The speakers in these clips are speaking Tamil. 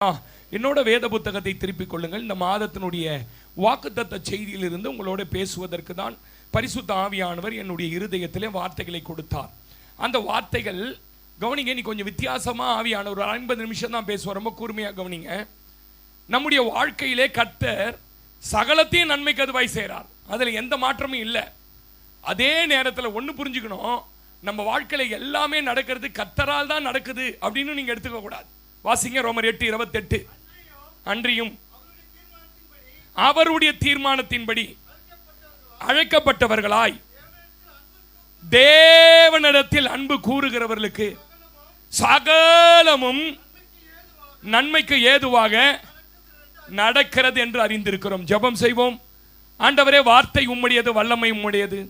என்னோட வேத புத்தகத்தை திருப்பிக் கொள்ளுங்கள். இந்த மாதத்தினுடைய வாக்குத்தத்த செய்தியிலிருந்து உங்களோட பேசுவதற்கு தான் பரிசுத்த ஆவியானவர் என்னுடைய இருதயத்திலே வார்த்தைகளை கொடுத்தார். அந்த வார்த்தைகள் கவனிங்க, நீ கொஞ்சம் வித்தியாசமா ஆவியானவர் 50 நிமிஷம் தான் பேசுவார், ரொம்ப கூர்மையாக கவனிங்க. நம்முடைய வாழ்க்கையிலே கர்த்தர் சகலத்தையும் நன்மைக்கு அதுவாய் செய்கிறார், அதில் எந்த மாற்றமும் இல்லை. அதே நேரத்தில் ஒன்று புரிஞ்சுக்கணும், நம்ம வாழ்க்கையில் எல்லாமே நடக்கிறது கர்த்தரால் தான் நடக்குது அப்படின்னு நீங்கள் எடுத்துக்க கூடாது. வாசிங்க ரோமர் 8:28. அன்றியும் அவருடைய தீர்மானத்தின்படி அழைக்கப்பட்டவர்களாய் தேவனிடத்தில் அன்பு கூறுகிறவர்களுக்கு சகலமும் நன்மைக்கு ஏதுவாக நடக்கிறது என்று அறிந்திருக்கிறோம். ஜெபம் செய்வோம். ஆண்டவரே, வார்த்தை உம்முடையது, வல்லமை உம்முடையது.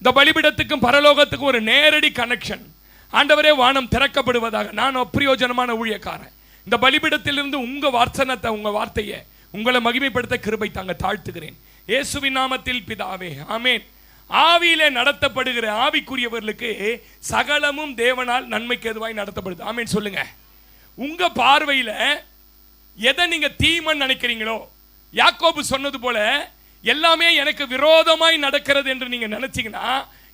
இந்த பலிபீடத்துக்கும் பரலோகத்துக்கும் ஒரு நேரடி கனெக்ஷன். ஆண்டவரே, வானம் திறக்கப்படுவதாக. நான் அப்பிரயோஜனமான ஊழியக்காரன். இந்த பலிபீடத்திலிருந்து உங்க வார்த்தனத்தை, உங்க வார்த்தையை, உங்களை மகிமைப்படுத்த கிருபை தாங்க தாழ்த்துகிறேன் இயேசுவின் நாமத்தில் பிதாவே, ஆமென். ஆவியிலே நடத்தப்படுகிற ஆவிக்குரியவர்களுக்கு சகலமும் தேவனால் நன்மைக்கு எதுவாய் நடத்தப்படுது. ஆமென் சொல்லுங்க. உங்க பார்வையில எதை நீங்க தீமைன்னு நினைக்கிறீங்களோ, யாக்கோபு சொன்னது போல எல்லாமே எனக்கு விரோதமாய் நடக்கிறது என்று நீங்க நினைச்சீங்கன்னா,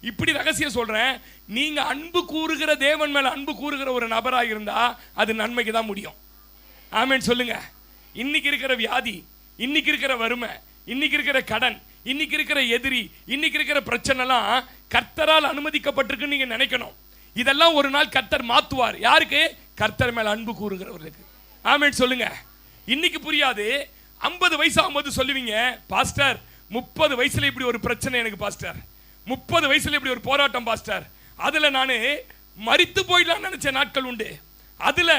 இப்படி ரகசியம் சொல்றேன், நீங்க அன்பு கூறுகிற தேவன் மேல அன்பு கூறுகிற ஒரு நபராக இருந்தா அது நன்மைக்கு தான் முடியும். ஆமென் சொல்லுங்க. இன்னைக்கு இருக்கிற வியாதி, இன்னைக்கு இருக்கிற வறுமை, இன்னைக்கு இருக்கிற கடன், இன்னைக்கு இருக்கிற எதிரி, இன்னைக்கு இருக்கிற பிரச்சனைலாம் கர்த்தரால் அனுமதிக்கப்பட்டிருக்குன்னு நீங்க நினைக்கணும். இதெல்லாம் ஒரு நாள் கர்த்தர் மாத்துவார். யாருக்கு? கர்த்தர் மேல அன்பு கூறுகிறவர்களுக்கு. ஆமென் சொல்லுங்க. இன்னைக்கு புரியாது, 50 வயசு ஆகும்போது சொல்லுவீங்க, பாஸ்டர் 30 வயசுல இப்படி ஒரு பிரச்சனை எனக்கு பாஸ்டர், 30 வயசுல இப்படி ஒரு போராட்டம் பாஸ்டர், அதுல நானு மரித்து போயிடலாம் நினைச்ச நாட்கள் உண்டு, அதுல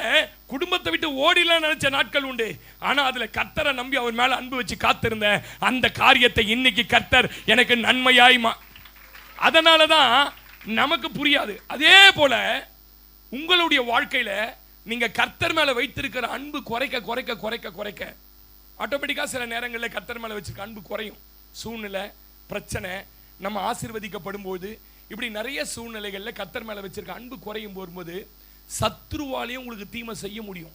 குடும்பத்தை விட்டு ஓடிலாம் நினைச்ச நாட்கள் உண்டு. ஆனா அதுல கர்த்தரை நம்பி அவர் மேல அன்பு வச்சு காத்திருந்த அந்த காரியத்தை இன்னைக்கு கர்த்தர் எனக்கு நன்மையாய் அதனாலதான் நமக்கு புரியாது. அதே போல உங்களுடைய வாழ்க்கையில நீங்க கர்த்தர் மேல வைத்திருக்கிற அன்பு குறைக்க குறைக்க குறைக்க குறைக்க ஆட்டோமேட்டிக்கா சில நேரங்களில் கர்த்தர் மேல வச்சிருக்க அன்பு குறையும். சூழ்நிலை, பிரச்சனை, நம்ம ஆசீர்வதிக்கப்படும் போது, இப்படி நிறைய சூழ்நிலைகள்ல கர்த்தர் மேல வச்சிருக்க அன்பு குறையும் போகும்போது சத்ருவாலையும் உங்களுக்கு தீமை செய்ய முடியும்.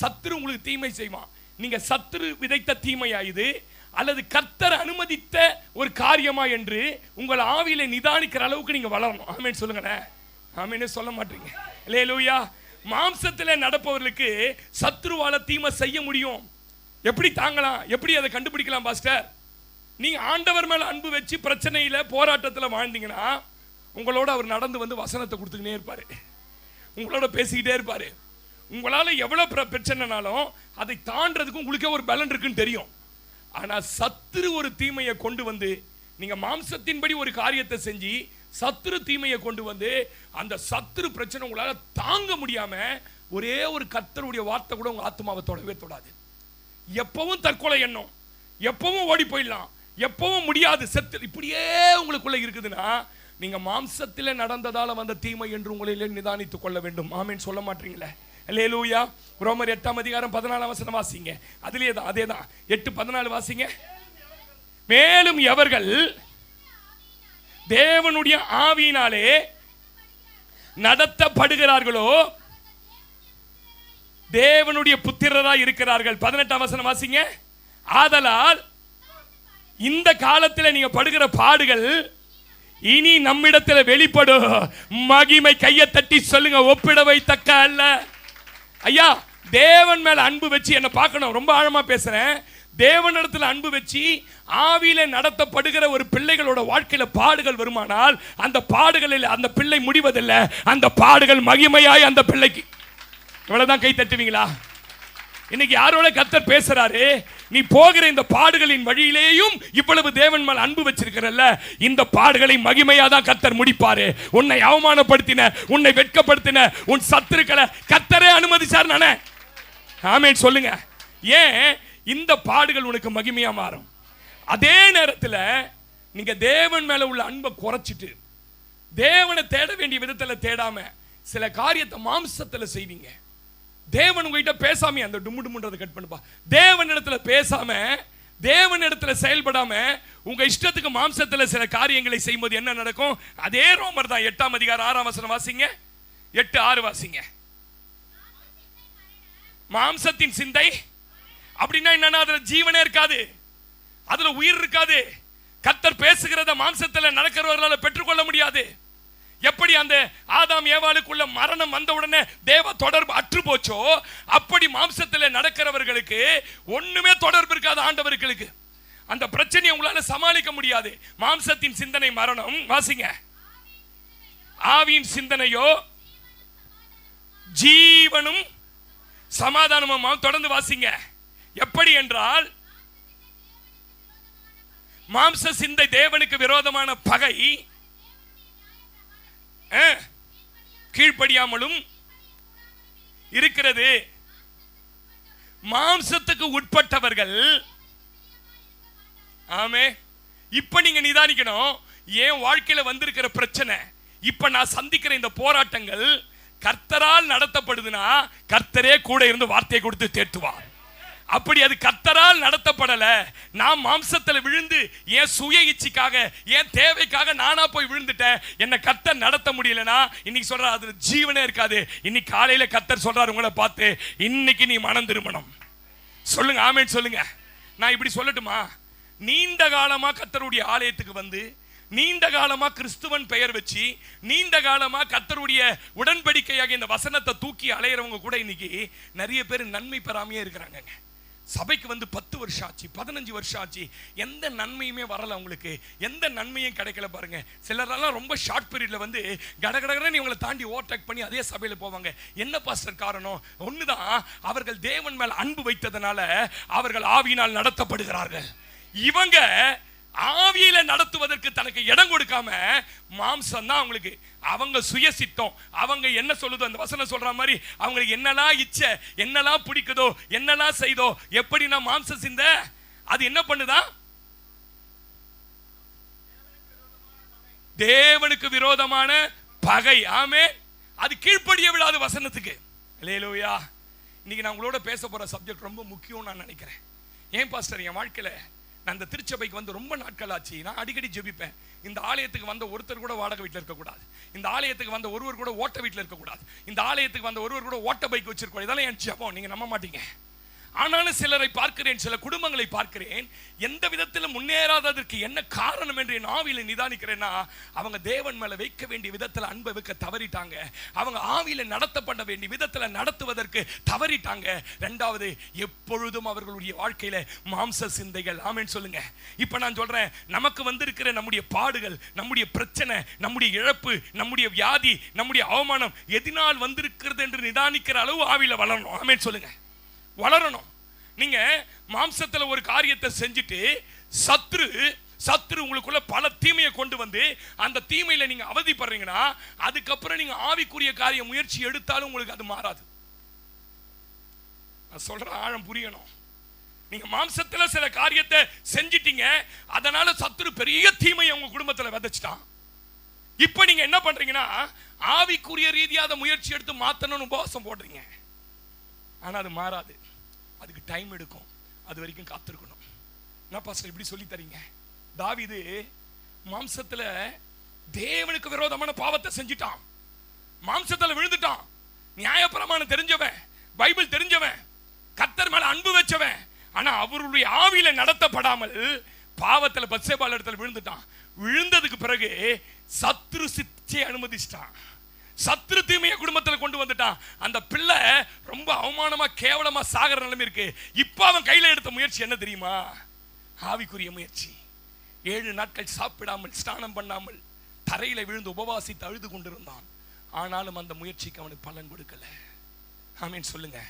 சத்ரு உங்களுக்கு தீமை செய்வான். நீங்க சத்ரு விதைத்த தீமையா இது, அல்லது கர்த்தர் அனுமதித்த ஒரு காரியமா என்று உங்கள் ஆவியில நிதானிக்கிற அளவுக்கு நீங்க வளரணும். ஆமென் சொல்லுங்க. ஆமென்னு சொல்ல மாட்டீங்க. அல்லேலூயா. மாம்சத்தில் நடப்பவர்களுக்கு சத்ருவால தீமை செய்ய முடியும். எப்படி தாங்கலாம், எப்படி அதை கண்டுபிடிக்கலாம் பாஸ்டர்? நீங்க ஆண்டவர் மேல அன்பு வச்சு பிரச்சனையில போராட்டத்தில் வாழ்ந்தீங்கன்னா உங்களோட அவர் நடந்து வந்து வசனத்தை கொடுத்துக்கிட்டே இருப்பாரு, உங்களோட பேசிக்கிட்டே இருப்பாரு. உங்களால எவ்வளவு பிரச்சனைனாலும் அதை தாண்டறதுக்கு உங்களுக்கே ஒரு பலன் இருக்குன்னு தெரியும். ஆனா சத்துரு ஒரு தீமையை கொண்டு வந்து, நீங்க மாம்சத்தின்படி ஒரு காரியத்தை செஞ்சு சத்துரு தீமையை கொண்டு வந்து அந்த சத்துரு பிரச்சனை உங்களால தாங்க முடியாம ஒரே ஒரு கர்த்தருடைய வார்த்தை கூட உங்க ஆத்மாவை தொடவே தொடாது. எப்பவும் தற்கொலை எண்ணம், எப்பவும் ஓடி போயிடலாம், எப்பவும் முடியாது, செத்து, இப்படியே உங்களுக்குள்ள இருக்குதுன்னா நீங்க மாம்சத்தில் நடந்ததால வந்த தீமை என்று உங்களிலே நிதானித்துக் கொள்ள வேண்டும். ஆமென் சொல்ல மாட்டீங்களே. அல்லேலூயா. ரோமர் 8:14 வாசிங்க. அதிலே தான், அதே தான், 8:14 வாசிங்க. மேலும் எவர்கள் தேவனுடைய ஆவியினாலே நடத்தப்படுகிறார்களோ தேவனுடைய புத்திரராய் இருக்கிறார்கள். 18 வாசிங்க. ஆதலால் இந்த காலத்தில் நீங்க படுகிற பாடுகள் இனி நம்மிடத்தில் வெளிப்படும் மகிமை. கையை தட்டி சொல்லுங்க, ஒப்பிடவை தக்க அல்ல. ஐயா, தேவன் மேல அன்பு வச்சு என்ன பார்க்கணும். ரொம்ப ஆழமா பேசுறேன். தேவனிடத்தில் அன்பு வச்சு ஆவியில நடத்தப்படுகிற ஒரு பிள்ளைகளோட வாழ்க்கையில பாடுகள் வருமானால் அந்த பாடுகளில் அந்த பிள்ளை முடிவதில்லை, அந்த பாடுகள் மகிமையாய் அந்த பிள்ளைக்கு. இவ்வளவுதான். கை தட்டுவீங்களா? இன்னைக்கு யாரோட கர்த்தர் பேசுறாரு, நீ போகிற இந்த பாடுகளின் வழியிலேயும் இவ்வளவு தேவன் மேல் அன்பு வச்சிருக்கிறல்ல, இந்த பாடுகளை மகிமையா தான் கர்த்தர் முடிப்பாரு. உன்னை அவமானப்படுத்தின, உன்னை வெட்கப்படுத்தின உன் சத்துருக்களை கர்த்தரே அனுமதிச்சார். நானே ஆமென் சொல்லுங்க. ஏன் இந்த பாடுகள் உனக்கு மகிமையா மாறும்? அதே நேரத்தில் நீங்க தேவன் மேல உள்ள அன்பை குறைச்சிட்டு தேவனை தேட வேண்டிய விதத்தில் தேடாம சில காரியத்தை மாம்சத்தில் செய்வீங்க. தேவன் உங்ககிட்ட பேசாம அந்த டுமுடுமுன்றதை கட் பண்ணுப்பா. தேவன் இடத்துல பேசாம, தேவன் இடத்துல செயல்படாம உங்க இஷ்டத்துக்கு மாம்சத்தில் சில காரியங்களை செய்யும்போது என்ன நடக்கும்? அதே ரோமர் தான் 8:6 வாசிங்க. 8:6 வாசிங்க. மாம்சத்தின் சிந்தை அப்படின்னா என்னன்னா அதுல ஜீவனே இருக்காது, அதுல உயிர் இருக்காது. கர்த்தர் பேசுகிறத மாம்சத்துல நடக்கிறவர்களால பெற்றுக்கொள்ள முடியாது. எப்படி அந்த ஆதாம் ஏவாளுக்குள்ள மரணம் வந்த உடனே தேவ தொடர்பு அற்று போச்சோ, அப்படி மாம்சத்துல நடக்கிறவர்களுக்கு ஒண்ணுமே தொடர்பு இருக்காது ஆண்டவர்களுக்கு. அந்த பிரச்சனையை உங்களால சமாளிக்க முடியாது. மாம்சத்தின் சிந்தனை மரணம், வாசிங்க. ஆவியின் சிந்தனையோ ஜீவனும் சமாதானமும். தொடர்ந்து வாசிங்க. எப்படி என்றால், மாம்ச சிந்தை தேவனுக்கு விரோதமான பகை, கீழ்ப்படியாமலும் இருக்கிறது. மாம்சத்துக்கு உட்பட்டவர்கள், ஆமே. இப்ப நீங்க நிதானிக்கணும், என் வாழ்க்கையில வந்திருக்கிற பிரச்சனை, இப்ப நான் சந்திக்கிற இந்த போராட்டங்கள் கர்த்தரால் நடத்தப்படுதுன்னா கர்த்தரே கூட இருந்து வார்த்தையை கொடுத்து தேற்றுவார். அப்படி அது கர்த்தரால் நடத்தப்படல, நான் மாம்சத்துல விழுந்து என் சுய இச்சைக்காக என் தேவைக்காக நானா போய் விழுந்துட்டேன், என்ன கர்த்தர் நடத்த முடியலனா இன்னைக்கு சொல்ற அதுல ஜீவனே இருக்காது. இன்னைக்கு காலையில கர்த்தர் சொல்றாரு உங்களை பார்த்து, இன்னைக்கு நீ மனம் திரும்பணும். சொல்லுங்க ஆமென் சொல்லுங்க. நான் இப்படி சொல்லட்டுமா, நீண்ட காலமா கர்த்தருடைய ஆலயத்துக்கு வந்து, நீண்ட காலமா கிறிஸ்துவன் பெயர் வச்சு, நீண்ட காலமா கர்த்தருடைய உடன்படிக்கையாக இந்த வசனத்தை தூக்கி அலையறவங்க கூட இன்னைக்கு நிறைய பேர் நன்மை பெறாமையே இருக்கிறாங்க. சபைக்கு வந்து 10 வருஷம் ஆச்சு, 15 வருஷம் ஆச்சு, எந்த நன்மையுமே வரல, உங்களுக்கு எந்த நன்மையும் கிடைக்கல. பாருங்க, சிலரெல்லாம் ரொம்ப ஷார்ட் பீரியட்ல வந்து கடகடன்னு இவங்களை தாண்டி ஓவர்டேக் பண்ணி அதே சபையில போவாங்க. என்ன பாஸ்டர் காரணம்? ஒண்ணுதான், அவர்கள் தேவன் மேல் அன்பு வைத்ததனால அவர்கள் ஆவியினால் நடத்தப்படுகிறார்கள். இவங்க ஆவியில நடத்துவதற்கு தனக்கு இடம் கொடுக்காம மாம்சம் தான் அவங்களுக்கு, அவங்க சுயசித்தம், அவங்க என்ன சொல்லுதோ அந்த வசனம் சொல்ற மாதிரி அவங்களுக்கு என்னெல்லாம் இச்சை, என்னெல்லாம் பிடிக்குதோ, என்னெல்லாம் செய்தோ, எப்படி நான் மாம்ச சிந்த அது என்ன பண்ணுதா? தேவனுக்கு விரோதமான பகை. ஆமே. அது கீழ்ப்படிய விடாத வசனத்துக்கு. அல்லேலூயா. இன்னைக்கு நான் உங்களோட பேச போற சப்ஜெக்ட் ரொம்ப முக்கியம் நான் நினைக்கிறேன். ஏன் பாஸ்டர், என் வாழ்க்கையில நான் இந்த திருச்சபைக்கு வந்து ரொம்ப நாட்கள் ஆச்சு, நான் அடிக்கடி ஜெபிப்பேன், இந்த ஆலயத்துக்கு வந்த ஒருத்தர் கூட வாடகை வீட்டில் இருக்கக்கூடாது, இந்த ஆலயத்துக்கு வந்த ஒருவர் கூட ஓட்ட வீட்டில் இருக்கக்கூடாது, இந்த ஆலயத்துக்கு வந்த ஒருவர் கூட ஓட்ட பைக் வச்சிருக்கோம். இதெல்லாம் என் ஜெபம், நீங்க நம்ப மாட்டீங்க. ஆனாலும் சிலரை பார்க்கிறேன், சில குடும்பங்களை பார்க்கிறேன், எந்த விதத்தில் முன்னேறாததற்கு என்ன காரணம் என்று என் ஆவியில நிதானிக்கிறேன்னா, அவங்க தேவன் மேல வைக்க வேண்டிய விதத்தில் அன்பை வைக்க தவறிட்டாங்க, அவங்க ஆவியில நடத்தப்பட வேண்டிய விதத்தில் நடத்துவதற்கு தவறிட்டாங்க. இரண்டாவது, எப்பொழுதும் அவர்களுடைய வாழ்க்கையில மாம்ச சிந்தைகள். ஆமென் சொல்லுங்க. இப்ப நான் சொல்றேன், நமக்கு வந்திருக்கிற நம்முடைய பாடுகள், நம்முடைய பிரச்சனை, நம்முடைய இழப்பு, நம்முடைய வியாதி, நம்முடைய அவமானம் எதனால் வந்திருக்கிறது என்று நிதானிக்கிற அளவு ஆவியில வளரணும். ஆமென் சொல்லுங்க. வளரணும். நீங்க மாம்சத்துல ஒரு காரியத்தை செஞ்சுட்டு சத்துரு உங்களுக்குள்ள பல தீமையை கொண்டு வந்து அந்த தீமையில நீங்க அவதிப்படுறீங்கன்னா, அதுக்கப்புறம் நீங்க ஆவிக்குரிய காரிய முயற்சி எடுத்தாலும் உங்களுக்கு அது மாறாது. நான் சொல்ற ஆழம் புரியணும். நீங்க மாம்சத்துல சில காரியத்தை செஞ்சிட்டீங்க, அதனால சத்துரு பெரிய தீமையை உங்க குடும்பத்துல விதைச்சிட்டான். இப்ப நீங்க என்ன பண்றீங்கன்னா, ஆவிக்குரிய ரீதியாக முயற்சி எடுத்து மாத்தணும்னு உபவாசம் போடுறீங்க. ஆனா அது மாறாது, அதுக்கு டைம் எடுக்கும், அது வரைக்கும் காத்திருக்கணும். என்ன பாஸ்டர் இப்படி சொல்லி தரீங்க? தாவீது மாம்சத்துல தேவனுக்கு விரோதமான பாவத்தை செஞ்சிட்டான், மாம்சத்துல விழுந்துட்டான். நியாயப்பிரமாணம் தெரிஞ்சவன், பைபிள் தெரிஞ்சவன், கர்த்தர் மேல அன்பு வச்சவன். ஆனா அவருடைய ஆவியில நடத்தப்படாமல் பாவத்துல பத்சேபாள் இடத்துல விழுந்துட்டான். விழுந்ததுக்கு பிறகு சத்ரு சிச்சை அனுமதிச்சிட்டான், சத்ரு தீமையை குடும்பத்தில் கொண்டு வந்துட்டான். அந்த பிள்ளை ரொம்ப அவமானமா கேவலமா சாகர நிலைமை இருக்கு. இப்ப அவன் கையில எடுத்த முயற்சி என்ன தெரியுமா? ஆவிக்குரிய முயற்சி. 7 நாட்கள் சாப்பிடாமல் ஸ்நானம் பண்ணாமல் தரையில விழுந்து உபவாசித்து அழுது கொண்டிருந்தான். ஆனாலும் அந்த முயற்சிக்கு அவனுக்கு பலன் கொடுக்கல. ஆமென் சொல்லுங்க.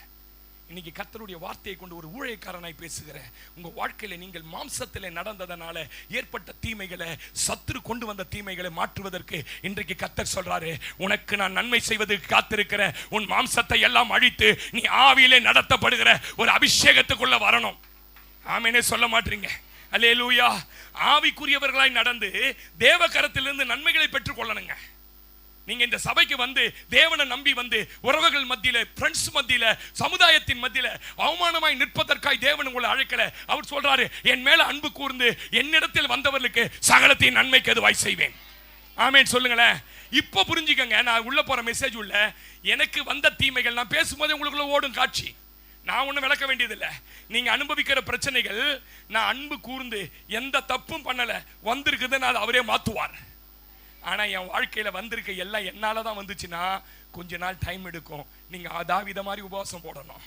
இன்னைக்கு கர்த்தருடைய வார்த்தையை கொண்டு ஒரு ஊழியக்காரனாய் பேசுகிறேன். உங்க வாழ்க்கையில நீங்கள் மாம்சத்திலே நடந்ததனால ஏற்பட்ட தீமைகளை, சத்துரு கொண்டு வந்த தீமைகளை மாற்றுவதற்கு இன்றைக்கு கர்த்தர் சொல்றாரு, உனக்கு நான் நன்மை செய்வதற்கு காத்திருக்கிற உன் மாம்சத்தை எல்லாம் அழித்து நீ ஆவியிலே நடத்தப்படுகிற ஒரு அபிஷேகத்துக்குள்ள வரணும். ஆமெனே சொல்ல மாட்டீங்க. அல்லேலூயா. ஆவிக்குரியவர்களாய் நடந்து தேவ கரத்திலிருந்து நன்மைகளை பெற்றுக் கொள்ளணுங்க. நீங்க இந்த சபைக்கு வந்து தேவனை நம்பி வந்து உறவுகள் மத்தியில, ஃப்ரெண்ட்ஸ் மத்தியில, சமுதாயத்தின் மத்தியில அவமானமாய் நிற்பதற்காய் தேவன் உங்களை அழைக்கல. அவர் சொல்றாரு, என் மேல அன்பு கூர்ந்து என்னிடத்தில் வந்தவர்களுக்கு சகலத்தின் நன்மைக்கு எதுவாய் செய்வேன். ஆமென் சொல்லுங்களேன். இப்ப புரிஞ்சுக்கங்க, நான் உள்ள போற மெசேஜ் உள்ள எனக்கு வந்த தீமைகள் நான் பேசும்போது உங்களுக்குள்ள ஓடும் காட்சி. நான் ஒன்றும் விளக்க வேண்டியதில்லை. நீங்க அனுபவிக்கிற பிரச்சனைகள் நான் அன்பு கூர்ந்து எந்த தப்பும் பண்ணல வந்திருக்குதுன்னு அதை அவரே மாத்துவார். ஆனா என் வாழ்க்கையில வந்திருக்க எல்லாம் என்னால தான் வந்துச்சுன்னா கொஞ்ச நாள் டைம் எடுக்கும். நீங்க தாவீத மாதிரி உபவாசம் போடணும்,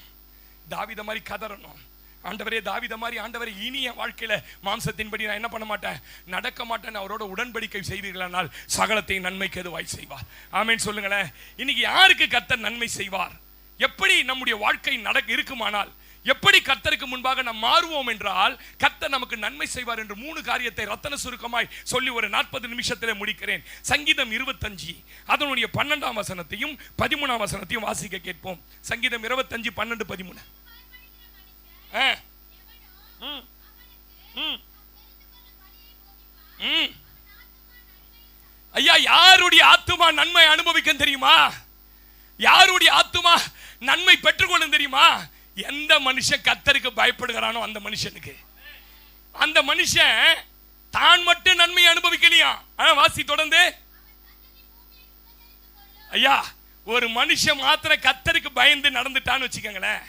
தாவீத மாதிரி கதறணும். ஆண்டவரே தாவீத மாதிரி, ஆண்டவரே இனி என் வாழ்க்கையில மாம்சத்தின்படி நான் என்ன பண்ண மாட்டேன், நடக்க மாட்டேன், அவரோட உடன்படிக்கை செய்வீர்களானால் சகலத்தை நன்மைக்கு எதுவாய் செய்வார். ஆமென் சொல்லுங்களேன். இன்னைக்கு யாருக்கு கர்த்தர் நன்மை செய்வார்? எப்படி நம்முடைய வாழ்க்கை இருக்குமானால் எப்படி கர்த்தருக்கு முன்பாக நாம் மாறுவோம் என்றால் கர்த்தர் நமக்கு நன்மை செய்வார் என்று 3 காரியத்தை ரத்தன சுருக்கமாய் சொல்லி ஒரு 40 நிமிஷத்திலே முடிக்கிறேன். சங்கீதம் 25 அதனுடைய 12ஆம் வசனத்தையும் 13ஆம் வசனத்தையும் வாசிக்க கேட்போம். சங்கீதம் 25 12 13. ஐயா, யாருடைய ஆத்துமா நன்மை அனுபவிக்கும் தெரியுமா? யாருடைய ஆத்துமா நன்மை பெற்றுக்கொள்ளும் தெரியுமா? எந்த மனுஷன் கர்த்தருக்கு பயப்படுகிறானோ அந்த மனுஷனுக்கு. அந்த மனுஷன் தான் மட்டும் நன்மை அனுபவிக்கலையா? வாசி தொடர்ந்து. ஐயா, ஒரு மனுஷன் மாத்திர கர்த்தருக்கு பயந்து நடந்துட்டான்னு வச்சுக்கோங்களேன்,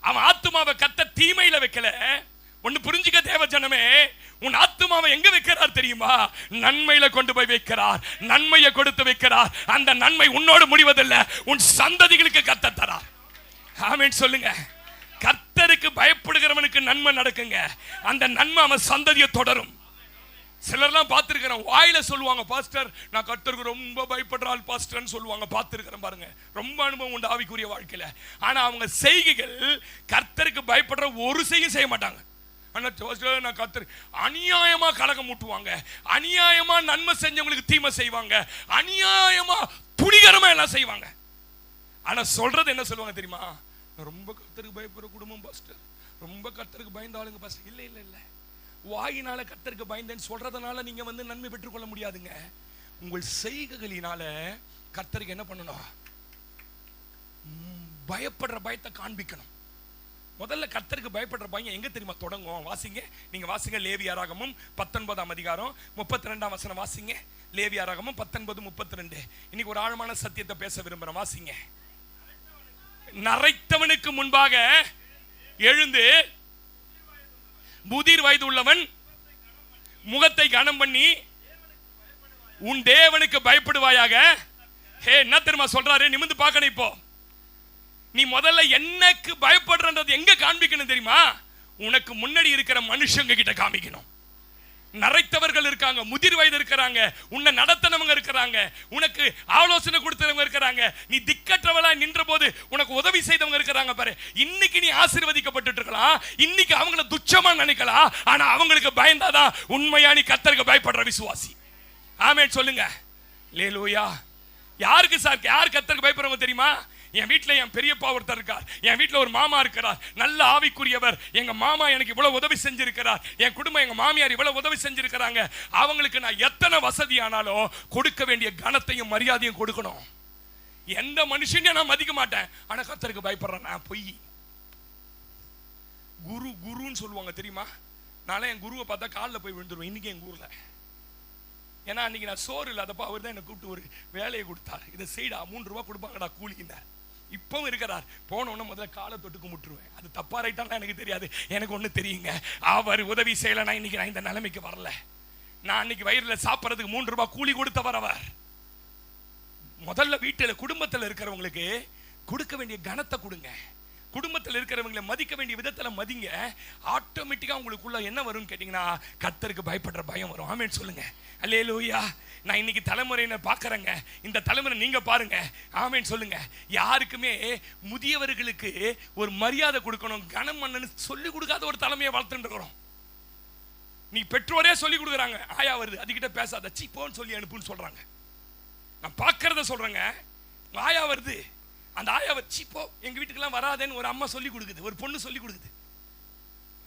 அவன் ஆத்துமாவை கர்த்தர் தீமையில வைக்கல. ஒன்னு புரிஞ்சுக்க தேவ ஜனமே, உன் ஆத்துமாவை எங்க வைக்கிறார் தெரியுமா? நன்மையில கொண்டு போய் வைக்கிறார், நன்மையை கொடுத்து வைக்கிறார். அந்த நன்மை உன்னோடு முடிவதில்லை, உன் சந்ததிகளுக்கு கர்த்தர் தரார். ஆமென் சொல்லுங்க. கர்த்தருக்கு பயப்படுகிறவனுக்கு நன்மை நடக்குங்க. அந்த நன்மை அவன் சந்ததியை தொடரும். சிலர்லாம் பார்த்திருக்கிறேன், வாயில சொல்லுவாங்க, பாஸ்டர் நான் கர்த்தருக்கு ரொம்ப பயப்படுறாள் பாஸ்டர்னு சொல்லுவாங்க. பார்த்திருக்கிறேன் பாருங்க, ரொம்ப அனுபவம் உண்டு ஆவிக்குரிய வாழ்க்கையில. ஆனா அவங்க செய்கைகள் கர்த்தருக்கு பயப்படுற ஒரு செய்ய மாட்டாங்க. நான் கர்த்தர் அநியாயமா கலகம் மூட்டுவாங்க, அநியாயமா நன்மை செஞ்சவங்களுக்கு தீமை செய்வாங்க, அநியாயமா துணிகரமா எல்லாம் செய்வாங்க. ஆனா சொல்றது என்ன சொல்லுவாங்க தெரியுமா? ரொம்ப கர்த்தருக்கு பயப்படுற குடும்பம் பாஸ்டர், ரொம்ப கர்த்தருக்கு பயந்த ஆளுங்க பாஸ்டர். இல்ல இல்ல இல்ல, வாயினால கர்த்தருக்கு பயந்தேன்னு சொல்றதுனால நீங்க நன்மை பெற்றுக்கொள்ள முடியாதுங்க. உங்கள் செய்கைகளினால கர்த்தருக்கு என்ன பண்ணணும்? பயப்படுற பயத்தை காண்பிக்கணும். முதல்ல கர்த்தருக்கு பயப்படுற பயம் எங்க தெரியுமா தொடங்கும்? வாசிங்க, நீங்க வாசிங்க. லேவியாராகமம் 19ஆம் அதிகாரம் 32ஆம் வசனம் வாசிங்க. லேவியாராகமம் 19:32. இன்னைக்கு ஒரு ஆழமான சத்தியத்தை பேச விரும்புறேன். வாசிங்க. நரைத்தவனுக்கு முன்பாக எழுந்து முதிர் வயது உள்ளவன் முகத்தை கனம் பண்ணி உன் தேவனுக்கு பயப்படுவாயாக. என்ன தெரியுமா சொல்றாரு? நிமிந்து பார்க்கணும். இப்போ நீ முதல்ல எனக்கு பயப்படுறது எங்க காண்பிக்கணும் தெரியுமா? உனக்கு முன்னாடி இருக்கிற மனுஷங்க கிட்ட காமிக்கணும். நரைத்தவர்கள் இருக்காங்க, முதிர் வயது இருக்கிறாங்க, உன்னை நடத்தினவங்க இருக்கிறாங்க, உனக்கு ஆலோசனை கொடுத்தவங்க இருக்கிறாங்க, நீ திக்கற்றவளா நின்ற போது உனக்கு உதவி செய்தவங்க இருக்கிறாங்க பாரு. இன்னைக்கு நீ ஆசீர்வதிக்கப்பட்டு இருக்கலாம், இன்னைக்கு அவங்கள துச்சமா நினைக்கலாம், ஆனா அவங்களுக்கு பயந்தாதான் உண்மையா நீ கர்த்தருக்கு பயப்படுற விசுவாசி. ஆமென் சொல்லுங்க. அல்லேலூயா. யாருக்கு சார், யார் கர்த்தருக்கு பயப்படுறவங்க தெரியுமா? என் வீட்டுல என் பெரியப்பா ஒருத்தர் இருக்கார், என் வீட்டுல ஒரு மாமா இருக்கிறார், நல்ல ஆவிக்குரியவர். எங்க மாமா எனக்கு இவ்வளவு உதவி செஞ்சிருக்கிறார், என் குடும்பம் எங்க மாமியார் இவ்வளவு உதவி செஞ்சிருக்கிறாங்க. அவங்களுக்கு நான் எத்தனை வசதியானாலும் கொடுக்க வேண்டிய கனத்தையும் மரியாதையும் கொடுக்கணும். எந்த மனுஷனையும் நான் மதிக்க மாட்டேன், ஆனா கர்த்தருக்கு பயப்படுறேன். நான் பொய். குருன்னு சொல்லுவாங்க தெரியுமா? நாளை என் குருவை பார்த்தா காலில் போய் விழுந்துருவேன். இன்னைக்கு எங்க ஊர்ல, ஏன்னா அன்னைக்கு நான் சோறு இல்லாதப்ப அவர் தான் என்னை கூப்பிட்டு ஒரு வேலையை கொடுத்தார். இதை செய்டா, 3 ரூபா கொடுப்பாங்கடா கூலிக்குந்தார். இப்பவும் இருக்கிறார். போனோன்னு முதல்ல காலை தொட்டு கும்பிட்டுருவேன். அது தப்பா ரைட்டாலாம் எனக்கு தெரியாது, எனக்கு ஒண்ணு தெரியுங்க, அவர் உதவி செய்யலைன்னா இன்னைக்கு நான் இந்த நிலைமைக்கு வரல. நான் அன்னைக்கு வயிறுல சாப்பிட்றதுக்கு 3 ரூபாய் கூலி கொடுத்தவர் அவர். முதல்ல வீட்டுல குடும்பத்தில் இருக்கிறவங்களுக்கு கொடுக்க வேண்டிய கனத்தை கொடுங்க. குடும்பத்தில் இருக்கிறவங்களை மதிக்க வேண்டிய விதத்துல மதிங்க. ஆட்டோமேட்டிக்கா உங்களுக்குள்ள என்ன வரும்னு கேட்டீங்கன்னா கர்த்தருக்கு பயப்படுற பயம் வரும். ஆமென் சொல்லுங்க. அல்லேலூயா. நான் இன்னைக்கு தலைமுறையினர் பார்க்கறேங்க, இந்த தலைமுறை நீங்க பாருங்க. ஆமென் சொல்லுங்க. யாருக்குமே முதியவர்களுக்கு ஒரு மரியாதை கொடுக்கணும், கனம் பண்ணணும்னு சொல்லி கொடுக்காத ஒரு தலைமையை வளர்த்துட்டு இருக்கிறோம். நீ பெற்றோரே சொல்லி கொடுக்குறாங்க, ஆயா வருது அதுகிட்ட பேசாத, சீப்போன்னு சொல்லி அனுப்புன்னு சொல்றாங்க. நான் பார்க்கறத சொல்றேங்க. ஆயா வருது, அந்த ஆயாவை சீப்போ எங்க வீட்டுக்கெல்லாம் வராதேன்னு ஒரு அம்மா சொல்லி கொடுக்குது, ஒரு பொண்ணு சொல்லி கொடுக்குது.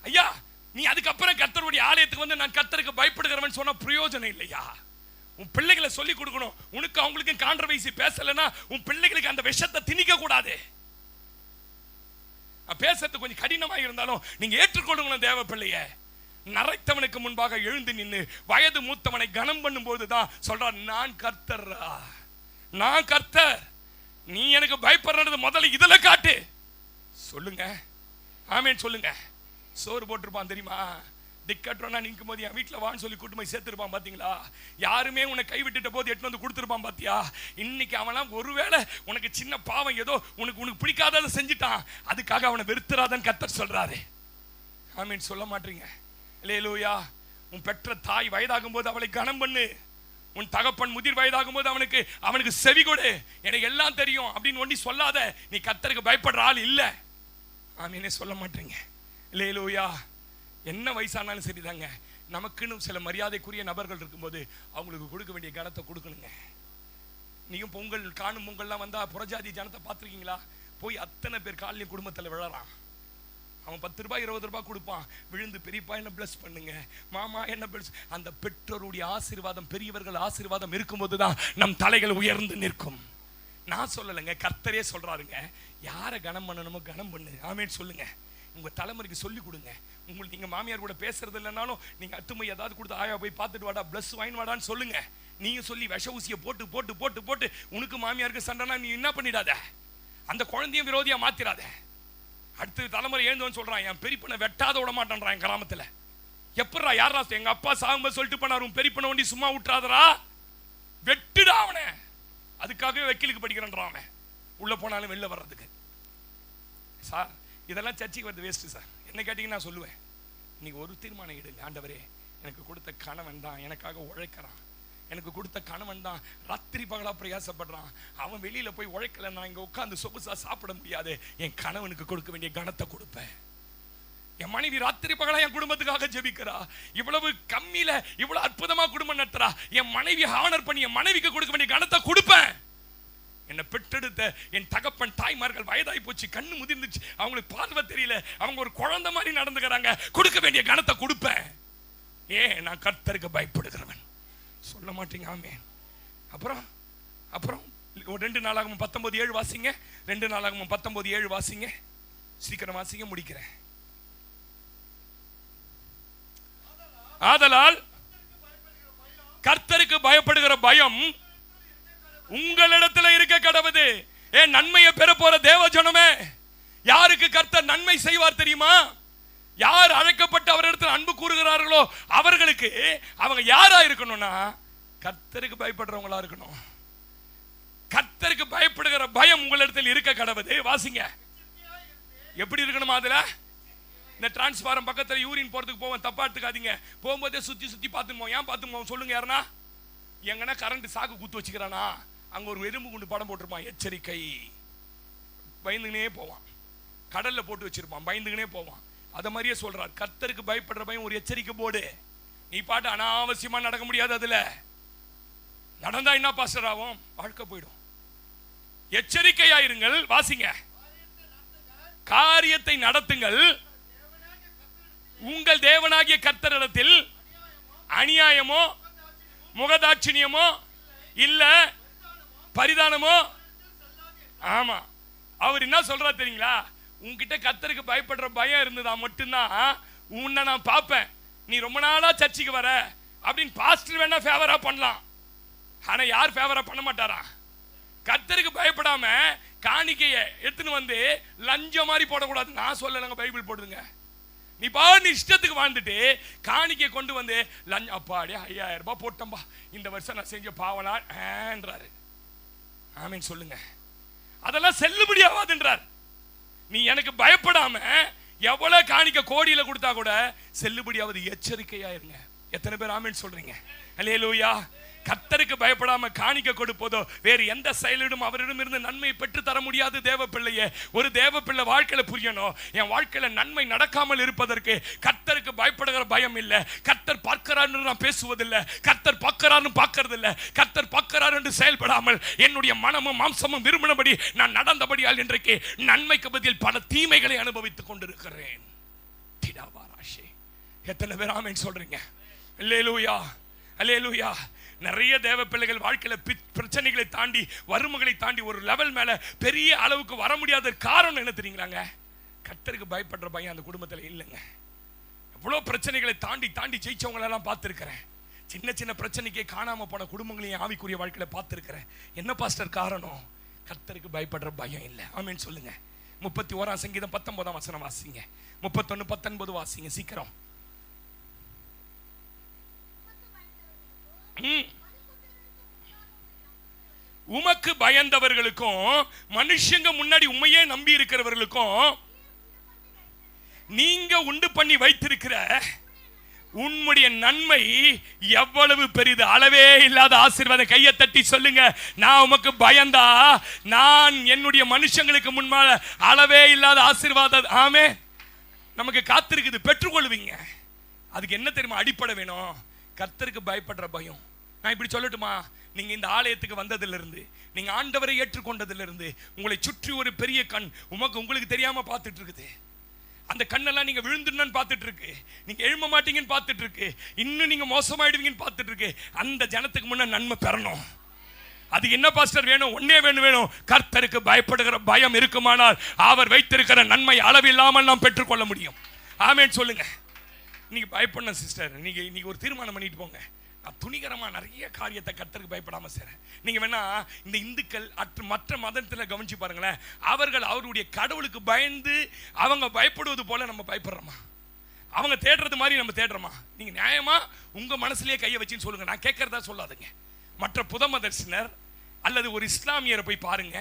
ஐயா, நீ அதுக்கப்புறம் கர்த்தருடைய ஆலயத்துக்கு நான் கர்த்தருக்கு பயப்படுகிறவன் சொன்ன பிரயோஜனம் இல்லையா? உன் பிள்ளைகளை சொல்லி கொடுக்கணும். உனக்கு அவங்களுக்கு கான்ட்ரவர்சி பேசலன்னா உன் பிள்ளைகளுக்கு அந்த விஷத்தை திணிக்க கூடாது. பேசுறது கொஞ்சம் கடினமா இருந்தாலும் நீங்க ஏற்றுக்கொள்ளுங்க தேவ பிள்ளைய. நரைத்தவனுக்கு முன்பாக எழுந்து நின்று வயது மூத்தவனை கனம் பண்ணும் போதுதான் சொல்றார், நான் கர்த்தர், நான் கர்த்தர். நீ எனக்கு பயப்படுறது முதல்ல இதுல காட்டு சொல்லுங்க. ஆமேன் சொல்லுங்க. சோறு போட்டிருப்பான் தெரியுமா, டிக்கெட்னா நிற்கும் போது என் வீட்டில் வான்னு சொல்லி கூட்டு போய் சேர்த்துருப்பான் பார்த்தீங்களா. யாருமே உன்னை கைவிட்டுட்ட போது எட்டு வந்து கொடுத்துருப்பான் பார்த்தியா. இன்னைக்கு அவனாம் ஒருவேளை உனக்கு சின்ன பாவம் ஏதோ உனக்கு பிடிக்காததை செஞ்சுட்டான், அதுக்காக அவனை வெறுத்துறாதன்னு கர்த்தர் சொல்றாரு. ஆமீன் சொல்ல மாட்டீங்க. அல்லேலூயா. உன் பெற்ற தாய் வயதாகும் போது அவளை கனம் பண்ணு. உன் தகப்பன் முதிர் வயதாகும் போது அவனுக்கு செவி கொடு. எனக்கு எல்லாம் தெரியும் அப்படின்னு ஒண்ணி சொல்லாத. நீ கர்த்தருக்கு பயப்படுற ஆள் இல்ல. ஆமீனே சொல்ல மாட்டீங்க. அல்லேலூயா. என்ன வயசானாலும் சரிதாங்க, நமக்குன்னு சில மரியாதைக்குரிய நபர்கள் இருக்கும்போது அவங்களுக்கு கொடுக்க வேண்டிய கனத்தை கொடுக்கணுங்க. நீயும் பொங்கல் காணும் பொங்கல்லாம் வந்தா புறஜாதி ஜனத்தை பார்த்துருக்கீங்களா? போய் அத்தனை பேர் காலையும் குடும்பத்தில் விழறான். அவன் 10 ரூபாய் 20 ரூபாய் கொடுப்பான். விழுந்து பெரியப்பா என்ன பிளஸ் பண்ணுங்க, மாமா என்ன பிளஸ். அந்த பெற்றோருடைய ஆசீர்வாதம், பெரியவர்கள் ஆசீர்வாதம் இருக்கும்போது தான் நம் தலைகள் உயர்ந்து நிற்கும். நான் சொல்லலைங்க, கர்த்தரே சொல்றாருங்க. யாரை கனம் பண்ணணுமோ கனம் பண்ணு. ஆமேன் சொல்லுங்க. உங்க தலைமுறைக்கு சொல்லி கொடுங்க. உங்களுக்கு நீங்க மாமியார் கூட பேசுறது இல்லைனாலும் நீங்க அத்துமை ஏதாவது கொடுத்து ஆயா போய் பார்த்துட்டு வாடா, பிளஸ் வாங்கி வாடான்னு சொல்லுங்க. நீங்க சொல்லி விஷ ஊசியை போட்டு போட்டு போட்டு போட்டு உனக்கு மாமியாருக்கு சண்டைனா நீ என்ன பண்ணிடாத. அந்த குழந்தையும் விரோதியா மாத்திராத. அடுத்த தலைமுறை எழுந்தவன் சொல்றான், என் பெரியப்பனை வெட்டாத விட மாட்டான்றான் என் கிராமத்துல. எப்படா யாரா எங்க அப்பா சாகும்போது சொல்லிட்டு போனார், உன் பெரியப்பனை ஒண்டி சும்மா விட்டுறாதரா, வெட்டுடா அவனை. அதுக்காகவே வக்கீலுக்கு படிக்கிறான் அவன், உள்ள போனாலும் வெளில வர்றதுக்கு. சார் இதெல்லாம் சர்ச்சைக்கு வருது வேஸ்ட் சார். என்ன கேட்டீங்கன்னா நான் சொல்லுவேன், இன்னைக்கு ஒரு தீர்மானம் எடுங்க. ஆண்டவரே, எனக்கு கொடுத்த கணவன் தான் எனக்காக உழைக்கிறான், எனக்கு கொடுத்த கணவன் தான் ராத்திரி பகலா பிரயாசப்படுறான், அவன் வெளியில போய் உழைக்கல, நான் இங்க உட்கார்ந்து சொகுசா சாப்பிட முடியாது, என் கணவனுக்கு கொடுக்க வேண்டிய கனத்தை கொடுப்பேன். என் மனைவி ராத்திரி பகலா என் குடும்பத்துக்காக ஜெபிக்கிறா, இவ்வளவு கம்மியில இவ்வளவு அற்புதமா குடும்பம் நடத்துறா, என் மனைவி ஹானர் பண்ணி என் மனைவிக்கு கொடுக்க வேண்டிய கனத்தை கொடுப்பேன். என்னை பெற்றெடுத்த என் தகப்பன் தாய்மார்கள் வயதாகி போச்சு, கண்ணு முதிர்ந்துச்சு, அவங்களுக்கு பார்வை தெரியல, அவங்க ஒரு குழந்தை மாதிரி நடந்துக்கிறாங்க, கொடுக்க வேண்டிய கனத்தை கொடுப்பேன். ஏன் நான் கர்த்தருக்கு பயப்படுகிறவன். சொல்ல மாட்டீங்க. ஆமே. அப்புறம் அப்புறம் 2 நாளாகமும் 19:7 வாசிங்க. 2 நாளாகமும் 19:7 வாசிங்க. சீக்கிரம் வாசிங்க, முடிக்கிறேன். ஆதலால் கர்த்தருக்கு பயப்படுகிற பயம் உங்களிடத்தில் இருக்க கடவுது. ஏன் நன்மையை பெற போற தேவ ஜனமே, யாருக்கு கர்த்தர் நன்மை செய்வார் தெரியுமா? யார் அழைக்கப்பட்டு அவரிடத்தில் அன்பு கூறுகிறார்களோ அவர்களுக்கு அவங்க யாரா இருக்கணும்னா கர்த்தருக்கு பயப்படுறவங்களா இருக்கணும். கர்த்தருக்கு பயப்படுகிற பயம் உங்களிடத்தில் இருக்க கடவுது. வாசிங்க. எப்படி இருக்கணுமா? அதுல இந்த டிரான்ஸ்பாரம் பக்கத்துல யூரின் போறதுக்கு போவோம், தப்பா எடுத்துக்காதீங்க. போகும்போதே சுத்தி சுத்தி பார்த்துப்போம். ஏன் பார்த்துப்போம் சொல்லுங்க? யாருன்னா எங்கன்னா கரண்ட் சாக்கு குத்து வச்சுக்கிறானா, அங்க ஒரு எறும்பு குண்டு படம் போட்டிருப்பான், எச்சரிக்கை, பயந்துங்கனே போவான். கடல்ல போட்டு வச்சிருப்பான், பயந்துங்கனே போவான். அத மாதிரியே சொல்றார், கர்த்தருக்கு பயப்படுற பயம் ஒரு எச்சரிக்கை போடு. நீ பாட்டு அனாவசியமா நடக்க முடியாது, அதுல நடந்தா என்ன பாஸ்டர் ஆகும்? வாழ்க்கை போயிடும். எச்சரிக்கையாயிருங்கள். வாசிங்க. காரியத்தை நடத்துங்கள், உங்கள் தேவனாகிய கர்த்தரிடத்தில் அநியாயமோ முகதாட்சிணியமோ இல்ல பரிதானமோ. ஆமா, அவர் என்ன சொல்றா தெரியுங்களா? உன்கிட்ட கர்த்தருக்கு பயப்படுற பயம் இருந்ததா மட்டும்தான் உன்னை நான் பார்ப்பேன், நீ ரொம்ப நாளா சர்ச்சுக்கு வர அப்படின்னு பாஸ்டர் வேணா ஃபேவரா பண்ணலாம். ஆனா யார் ஃபேவரா பண்ண மாட்டாரா? கர்த்தருக்கு பயப்படாம காணிக்கைய எடுத்துன்னு வந்து லஞ்சம் மாதிரி போடக்கூடாது. நான் சொல்லலைங்க, பைபிள் போடுதுங்க. நீ பாரு இஷ்டத்துக்கு வாழ்ந்துட்டு காணிக்கை கொண்டு வந்து லஞ்சம், அப்பாடே 5000 ரூபாய் போட்டம்பா, இந்த வருஷம் நான் செஞ்ச பாவலான்றாரு. ஆமீன் சொல்லுங்க. அதெல்லாம் செல்லுபடி ஆகாதுன்றார். நீ எனக்கு பயப்படாம எவ்வளவு காணிக்க கோடியில கொடுத்தா கூட செல்லுபடியாவது. எச்சரிக்கையா இருங்க. எத்தனை பேர் ஆமீன் சொல்றீங்க? அல்லேலூயா. கர்த்தருக்கு பயப்படாம காணிக்க கொடுப்பதோ வேறு எந்த செயலிடும் அவரிடமிருந்து நன்மை பெற்று தர முடியாது. தேவ பிள்ளையே, ஒரு தேவ பிள்ளை வாழ்க்கையில புரியணும், என் வாழ்க்கையில நன்மை நடக்காமல் இருப்பதற்கு கர்த்தருக்கு பயப்படுகிற பயம் இல்ல. கர்த்தர் பார்க்கிறார் நான் பேசுவதில்லை, கர்த்தர் பார்க்கிறார்னு பார்க்கறது இல்ல. கர்த்தர் பார்க்கிறார் என்று செயல்படாமல் என்னுடைய மனமும் மாம்சமும் விரும்பினபடி நான் நடந்தபடியால் இன்றைக்கு நன்மைக்கு பதில் பல தீமைகளை அனுபவித்துக் கொண்டிருக்கிறேன். எத்தனை பேர் ஆமென் சொல்றீங்க? அல்லேலூயா, அல்லேலூயா. நிறைய தேவ பிள்ளைகள் வாழ்க்கையில பிரச்சனைகளை தாண்டி வறுமைகளை தாண்டி ஒரு லெவல் மேல பெரிய அளவுக்கு வர முடியாத காரணம் என்ன தெரியுங்களாங்க? கர்த்தருக்கு பயப்படுற பயம் அந்த குடும்பத்தில் இல்லைங்க. எவ்வளவு பிரச்சனைகளை தாண்டி தாண்டி ஜெயிச்சவங்களெல்லாம் பார்த்துருக்கிறேன். சின்ன சின்ன பிரச்சனைக்கே காணாம போன குடும்பங்களையும் ஆவிக்குரிய வாழ்க்கையில பார்த்துருக்கிறேன். என்ன பாஸ்டர் காரணம்? கர்த்தருக்கு பயப்படுற பயம் இல்லை. ஆமென் சொல்லுங்க. 31 சங்கீதம் 19 வசனம் வாசிங்க. 31 19 வாசிங்க சீக்கிரம். உமக்கு பயந்தவர்களுக்கும் மனுஷங்க முன்னாடி உண்மையே நம்பி இருக்கிறவர்களுக்கும் நீங்க உண்டு பண்ணி வைத்திருக்கிற உன்னுடைய நன்மை எவ்வளவு பெரிது, அளவே இல்லாத ஆசீர்வாதம். கையை தட்டி சொல்லுங்க, நான் உமக்கு பயந்தா நான் என்னுடைய மனுஷங்களுக்கு முன்பாக அளவே இல்லாத ஆசீர்வாதம். ஆமே, நமக்கு காத்திருக்குது, பெற்றுக்கொள்வீங்க. அதுக்கு என்ன தெரியுமா அடிப்படை வேணும்? கர்த்தருக்கு பயப்படுற பயம். நான் இப்படி சொல்லட்டுமா, நீங்க இந்த ஆலயத்துக்கு வந்ததிலிருந்து, நீங்க ஆண்டவரை ஏற்றுக்கொண்டதிலிருந்து உங்களை சுற்றி ஒரு பெரிய கண் உங்களுக்கு தெரியாம பார்த்துட்டு இருக்குது. அந்த கண்ணெல்லாம் நீங்க விழுந்துன்னு பார்த்துட்டு இருக்கு, நீங்க எழும்ப மாட்டீங்கன்னு பார்த்துட்டு இருக்கு, இன்னும் நீங்க மோசமாயிடுவீங்கன்னு பார்த்துட்டு இருக்கு. அந்த ஜனத்துக்கு முன்ன நன்மை பெறணும். அது என்ன பாஸ்டர் வேணும்? ஒன்னே வேணும், கர்த்தருக்கு பயப்படுகிற பயம் இருக்குமானால் அவர் வைத்திருக்கிற நன்மை அளவில்லாமல் நாம் பெற்றுக்கொள்ள முடியும். ஆமென் சொல்லுங்க. நீங்க பயப்படணும் சிஸ்டர். நீங்க ஒரு தீர்மானம் பண்ணிட்டு போங்க, நான் துணிகரமா நிறைய காரியத்தை கர்த்தருக்கு பயப்படாம செய்றேன். நீங்க வேணா இந்த இந்துக்கள் மற்ற மதத்துல கவனிச்சு பாருங்களேன், அவர்கள் அவருடைய கடவுளுக்கு பயந்து அவங்க பயப்படுவது போல நம்ம பயப்படுறோமா? அவங்க தேடுறது மாதிரி நம்ம தேடுறோமா? நீங்க நியாயமா உங்க மனசுலயே கையை வச்சுன்னு சொல்லுங்க, நான் கேட்கறதா சொல்லாதுங்க. மற்ற புதமதர்சினர் அல்லது ஒரு இஸ்லாமியரை போய் பாருங்க,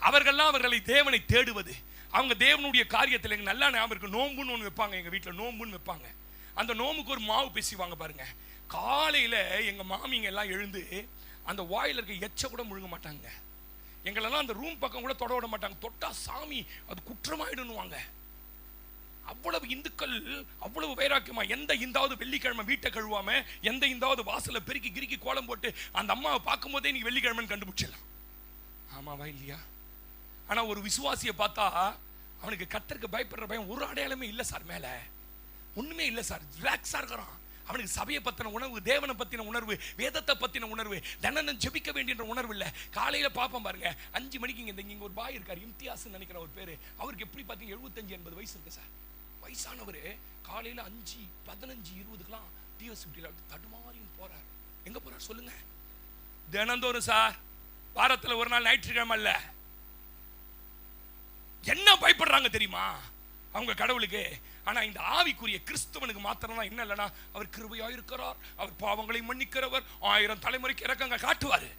அவர்கள்லாம் அவர்களை தேவனை தேடுவது, அவங்க தேவனுடைய காரியத்தில் எங்க நல்லா ஞாபகம் இருக்கு. நோம்புன்னு ஒன்று வைப்பாங்க, எங்க வீட்டில் நோம்புன்னு வைப்பாங்க. அந்த நோம்புக்கு ஒரு மாவு பேசிவாங்க பாருங்க. காலையில எங்க மாமிங்க எல்லாம் எழுந்து அந்த வாயில இருக்க எச்ச கூட முழுங்க மாட்டாங்க. எங்களெல்லாம் அந்த ரூம் பக்கம் கூட தொட விட மாட்டாங்க. தொட்டா சாமி அது குற்றமாயிடுவாங்க. அவ்வளவு இந்துக்கள் அவ்வளவு வைராக்கியமா, எந்த இந்தாவது வெள்ளிக்கிழமை வீட்டை கழுவாம, எந்த இந்தாவது வாசல பெருக்கி கிறுக்கி கோலம் போட்டு அந்த அம்மாவை பார்க்கும் போதே நீ வெள்ளிக்கிழமைன்னு கண்டுபிடிச்சிடலாம். ஆமாவா இல்லையா? ஆனா ஒரு விசுவாசியை பார்த்தா அவனுக்கு கர்த்தருக்கு பயப்படுற பயம் ஒரு அடையாளமே இல்லை சார், மேல ஒண்ணுமே இல்லை சார், ரிலாக்ஸா இருக்கிறான். அவனுக்கு சபையை பத்தின உணர்வு, தேவனை பத்தின உணர்வு, வேதத்தை பத்தின உணர்வு, தினம் ஜெபிக்க வேண்டிய உணர்வு இல்லை. காலையில பாப்போம் பாருங்க, 5 மணிக்கு இங்க ஒரு பாய் இருக்காரு, இம்தியாஸ் நினைக்கிற ஒரு பேரு. அவருக்கு எப்படி பாத்தீங்க 75-80 வயசு இருக்கு சார். வயசானவரு காலையில 5, 15, 20க்குலாம் டிஎஸ்பிடியில் தடுமாறியும் போறார். எங்க போறார் சொல்லுங்க? தினந்தோறும் சார், வாரத்துல ஒரு நாள் ஞாயிற்றுக்கிழமை இல்ல. என்ன பயப்படுறாங்க தெரியுமா அவங்க கடவுளுக்கு? ஆனா இந்த ஆவிக்குரிய கிறிஸ்துவனுக்கு மாத்திரம் தான் என்ன இல்லைன்னா, அவர் கிருபையா இருக்கிறார், அவர் பாவங்களை மன்னிக்கிறவர், 1000 தலைமுறைக்கு இறக்கங்க காட்டுவாரு.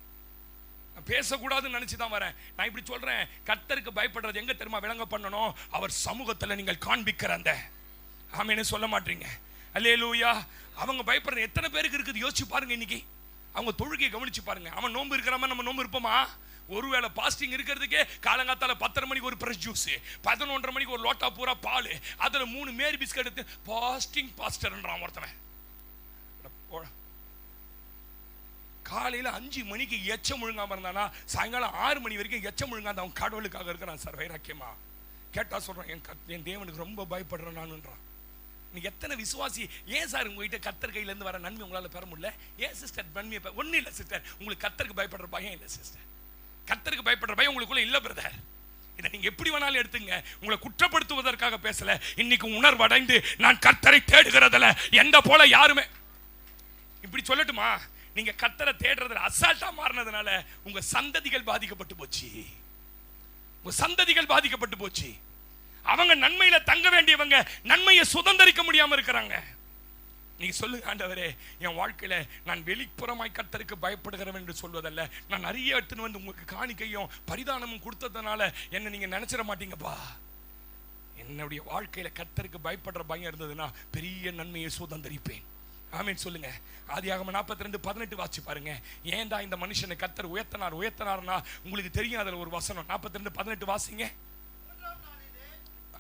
பேசக்கூடாதுன்னு நினைச்சுதான் வரேன். நான் இப்படி சொல்றேன், கர்த்தருக்கு பயப்படுறது எங்க தெரியுமா விளங்க பண்ணணும்? அவர் சமூகத்துல நீங்கள் காண்பிக்கிற அந்த ஆமென்னு சொல்ல மாட்டீங்க. அல்லேலூயா. அவங்க பயப்படுறது எத்தனை பேருக்கு இருக்குது யோசிச்சு பாருங்க. இன்னைக்கு அவங்க தொழுகையை கவனிச்சு பாருங்க. அவன் நோன்பு இருக்கிற மாதிரி நம்ம நோன்பு இருப்போமா? ஒருவேளை பாஸ்டிங் இருக்கிறதுக்கே காலங்காத்தால 10:30 மணிக்கு ஒரு பிரஷ் ஜூஸ், 11:30 மணிக்கு ஒரு லோட்டா பூரா பால், அதுல 3 மேரி பிஸ்கட் எடுத்து பாஸ்டிங் பாஸ்டர்ன்றான் ஒருத்தவன். காலையில 5 மணிக்கு எச்சம் முழுங்காம இருந்தானா சாயங்காலம் 6 மணி வரைக்கும் எச்சம் முழுங்காத அவன் கடவுளுக்காக இருக்கிறான் சார். வைராக்கியமா கேட்டா சொல்றான், என் தேவனுக்கு ரொம்ப பயப்படுறேன் நானுன்றான். நீ எத்தனை விசுவாசி ஏன் சார் உங்ககிட்ட கர்த்தர் கையில இருந்து வர நன்மை உங்களால பெற முடியல? ஏன் சிஸ்டர் நன்மையை ஒன்னும் இல்லை சிஸ்டர், உங்களுக்கு கர்த்தருக்கு பயப்படுற பயம் இல்லை சிஸ்டர். கர்த்தருக்கு பயப்படுற பயம் உங்களுக்குள்ள இல்ல பிரதர். இதை நீங்க எப்படி வேணாலும் எடுத்துங்க. உங்களை குற்றப்படுத்துவதற்காக பேசல. இன்னைக்கு உணர்வடைந்து நான் கர்த்தரை தேடுகிறதுல எந்த போல யாருமே. இப்படி சொல்லட்டுமா, நீங்க கர்த்தரை தேடுறதுல அசால்ட்டா மாறினதுனால உங்க சந்ததிகள் பாதிக்கப்பட்டு போச்சு. உங்க சந்ததிகள் பாதிக்கப்பட்டு போச்சு. அவங்க நன்மையில தங்க வேண்டியவங்க நன்மையை சுதந்திரிக்க முடியாம இருக்கிறாங்க. நீங்க சொல்லுங்க, ஆண்டவரே என் வாழ்க்கையில நான் வெளிப்புறமாய் கர்த்தருக்கு பயப்படுகிறவன் என்று சொல்வதல்ல, நான் நிறைய எடுத்துன்னு வந்து உங்களுக்கு காணிக்கையும் பரிதானமும் கொடுத்ததுனால என்ன நீங்க நினைச்சிட மாட்டீங்கப்பா. என்னுடைய வாழ்க்கையில கர்த்தருக்கு பயப்படுற பயம் இருந்ததுன்னா பெரிய நன்மையை சுதந்திரிப்பேன். ஆமென் சொல்லுங்க. ஆதியாகமம் 42:18 வாசி பாருங்க. ஏன்டா இந்த மனுஷனை கர்த்தர் உயர்த்தினார்னா உங்களுக்கு தெரியும். அதுல ஒரு வசனம் 42:18 வாசிங்க.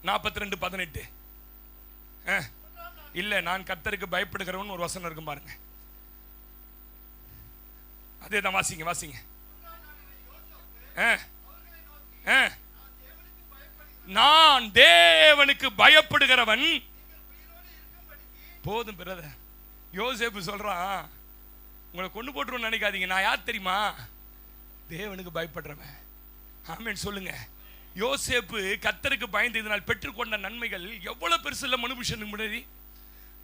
42:18 இல்ல, நான் கர்த்தருக்கு பயப்படுகிறவன் ஒரு வசனம் இருக்கும் பாருங்க. அதேதான் வாசிங்க. நான் தேவனுக்கு பயப்படுகிறவன். போதும் பிரதர். யோசேப்பு சொல்றான், உங்களை கொண்டு போட்டுருன்னு நினைக்காதீங்க, நான் யார் தெரியுமா? தேவனுக்கு பயப்படுறவன். ஆமென் சொல்லுங்க. யோசேப்பு கர்த்தருக்கு பயந்ததினால் பெற்றுக்கொண்ட நன்மைகள் எவ்வளவு பெருசு இல்ல? மனுபுஷனுக்கு முன்னாடி,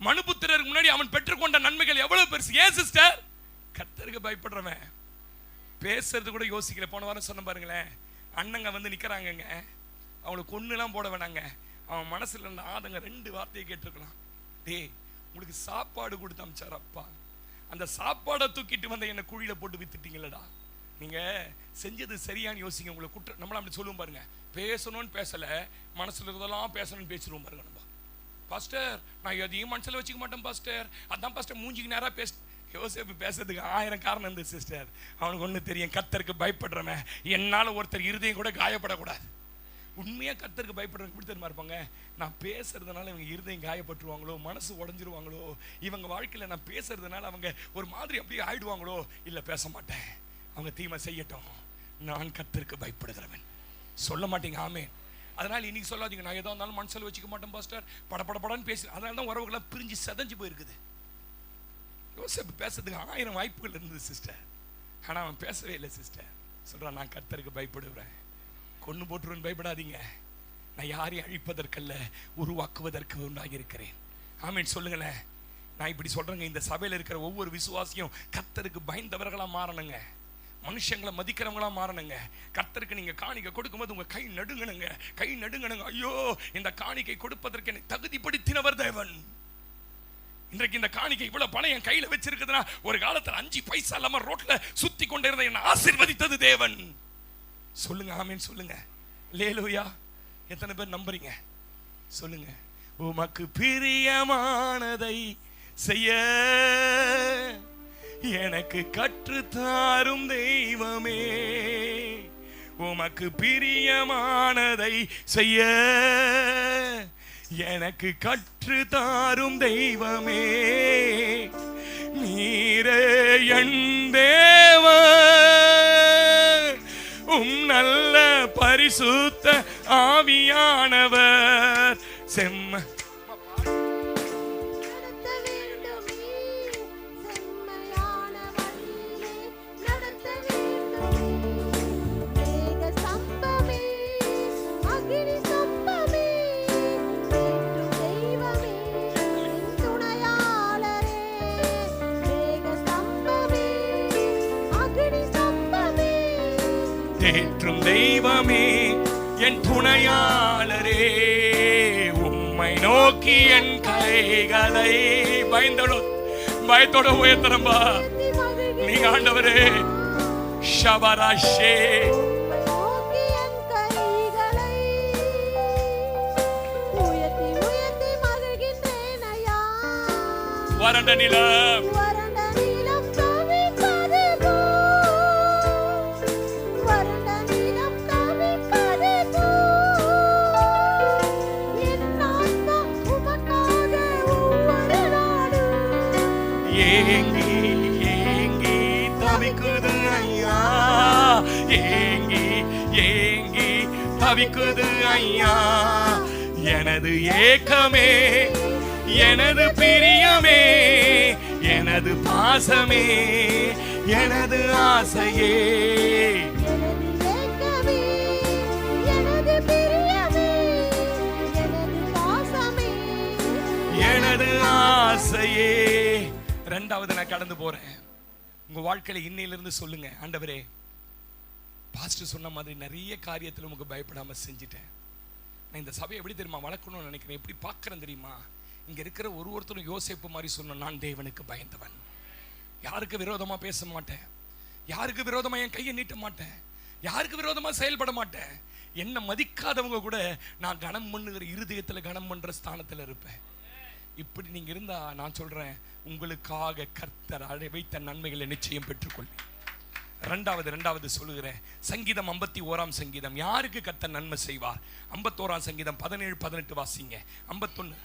மனுபுத்திரருக்கு முன்னாடி அவன் பெற்றுக்கொண்ட நன்மைகள் எவ்வளவு பெருசு. ஏன் சிஸ்டர்? கர்த்தருக்கு பயப்படுறவன். பேசுறது கூட யோசிக்கல. போன வாரம் சொன்ன பாருங்களேன், அண்ணங்க வந்து நிக்கிறாங்க, அவனுக்கு கொன்னுலாம் போட வேணாங்க. அவன் மனசுல இருந்த ஆதங்க 2 வார்த்தையை கேட்டிருக்கலாம். டேய், உங்களுக்கு சாப்பாடு கொடுத்து அமிச்சார் அப்பா, அந்த சாப்பாடை தூக்கிட்டு வந்த என்னை குழியில போட்டு வித்துட்டீங்களடா. நீங்க செஞ்சது சரியான்னு யோசிங்க. உங்களை குற்றம் நம்மள அப்படி சொல்லுவோம் பாருங்க. பேசணும்னு பேசல, மனசுல இருந்ததெல்லாம் பேசணும்னு பேசிடுவோம் பாருங்க. நம்ம பாஸ்டர் நான் எதையும் மனசுல வச்சுக்க மாட்டேன் பாஸ்டர், அதான் பாஸ்டர் மூஞ்சிக்கு நேரா பேச. யோசேப்பு பேசுறதுக்கு 1000 காரணம் இருந்தது சிஸ்டர். அவனுக்கு ஒண்ணு தெரியும், கர்த்தருக்கு பயப்படுறவன் என்னால ஒருத்தர் இருதயம் கூட காயப்படக்கூடாது. உண்மையா கர்த்தருக்கு பயப்படுறவங்க எப்படி தெரியுமா இருப்பாங்க? நான் பேசுறதுனால இவங்க இருதயம் காயப்பட்டுருவாங்களோ, மனசு உடஞ்சிருவாங்களோ, இவங்க வாழ்க்கையில நான் பேசுறதுனால அவங்க ஒரு மாதிரி அப்படியே ஆயிடுவாங்களோ, இல்ல பேச மாட்டேன், அவங்க தீமை செய்யட்டும், நான் கர்த்தருக்கு பயப்படுகிறவன். சொல்ல மாட்டீங்க ஆமே. அதனால இன்னைக்கு சொல்லாதீங்க நான் ஏதோ இருந்தாலும் மனசுல வச்சுக்க மாட்டேன் பாஸ்டர், படப்படப்படன்னு பேசு. அதனால தான் உறவுகளாம் பிரிஞ்சு செதஞ்சு போயிருக்குது. யோசேப்பு பேசுறதுக்கு 1000 வாய்ப்புகள் இருந்தது சிஸ்டர், ஆனா அவன் பேசவே இல்லை சிஸ்டர். சொல்றான் நான் கர்த்தருக்கு பயப்படுவேன். கொன்னு போட்டுருவேன், பயப்படாதீங்க, நான் யாரையும் அழிப்பதற்கல்ல உருவாக்குவதற்கு உண்டாகியிருக்கிறேன். ஆமீன் சொல்லுங்களேன். நான் இப்படி சொல்றேங்க, இந்த சபையில் இருக்கிற ஒவ்வொரு விசுவாசியும் கர்த்தருக்கு பயந்தவர்களா மாறணுங்க, மனுஷங்களை மதிக்கிறவங்களா மாறணுங்க. கர்த்தருக்கு நீங்க காணிக்கை கொடுக்கும்போது உங்க கை நடுங்கணுங்க, கை நடுங்கணுங்க. ஐயோ, இந்த காணிக்கை கொடுப்பதற்கு என்னை தகுதிப்படுத்தினவர் தேவன். இன்றைக்கு இந்த காணிக்கை இவ்வளவு பணம் என் கையில வச்சிருக்குதுன்னா, ஒரு காலத்துல 5 பைசா இல்லாம ரோட்ல சுத்தி கொண்டே இருந்த என்னை ஆசீர்வதித்தது தேவன். சொல்லுங்க ஆமீன் சொல்லுங்க. அல்லேலூயா. எத்தனை பேர் நம்புறீங்க சொல்லுங்க. உமக்கு பிரியமானதை செய்ய எனக்கு கற்றுத்தாரும் தெய்வமே, உமக்கு பிரியமானதை செய்ய எனக்கு கற்றுத்தாரும் தெய்வமே, நீரே என் தேவன், நல்ல பரிசுத்த ஆவியானவர் செம்ம தேற்றும் தெய்வமே என் துணையாளரே, உம்மை நோக்கி என் கைகளை பயத்தோட உயர்த்தரம்பா நீங்க ஆண்டவரே. ஷபராஷே வறண்ட நிலம் ஏங்கி ஏங்கி தவிக்குது ஐயா, ஏங்கி ஏங்கி தவிக்குது ஐயா, எனது ஏக்கமே எனது பிரியமே எனது பாசமே எனது ஆசையே, எனது ஆசையே. 2வது நான் கடந்து போறேன். உங்க வாழ்க்கையில இன்னையிலிருந்து சொல்லுங்க, ஆண்டவரே பாஸ்டர் சொன்ன மாதிரி நிறைய காரியத்துல உங்களுக்கு பயப்படாம செஞ்சுட்டேன். நான் இந்த சபையை எப்படி தெரியுமா வளர்க்கணும்னு நினைக்கிறேன், எப்படி பார்க்கறேன் தெரியுமா? இங்க இருக்கிற ஒருத்தரும் யோசேப்பு மாதிரி சொன்ன, நான் தேவனுக்கு பயந்தவன், யாருக்கு விரோதமா பேச மாட்டேன், யாருக்கு விரோதமா என் கையை நீட்ட மாட்டேன், யாருக்கு விரோதமா செயல்பட மாட்டேன், என்ன மதிக்காதவங்க கூட நான் கனம் பண்ணுகிற இருதயத்துல கனம் பண்ற ஸ்தானத்துல இருப்பேன். இப்படி நீங்க இருந்தா நான் சொல்றேன், உங்களுக்காக கர்த்தர் வைத்த நன்மைகளை நிச்சயம் பெற்றுக்கொள்வேன். 2வது சொல்லுகிறேன், சங்கீதம் 51 சங்கீதம், யாருக்கு கர்த்தர் நன்மை செய்வார்? 51 சங்கீதம் 17-18 வாசிங்க. 51,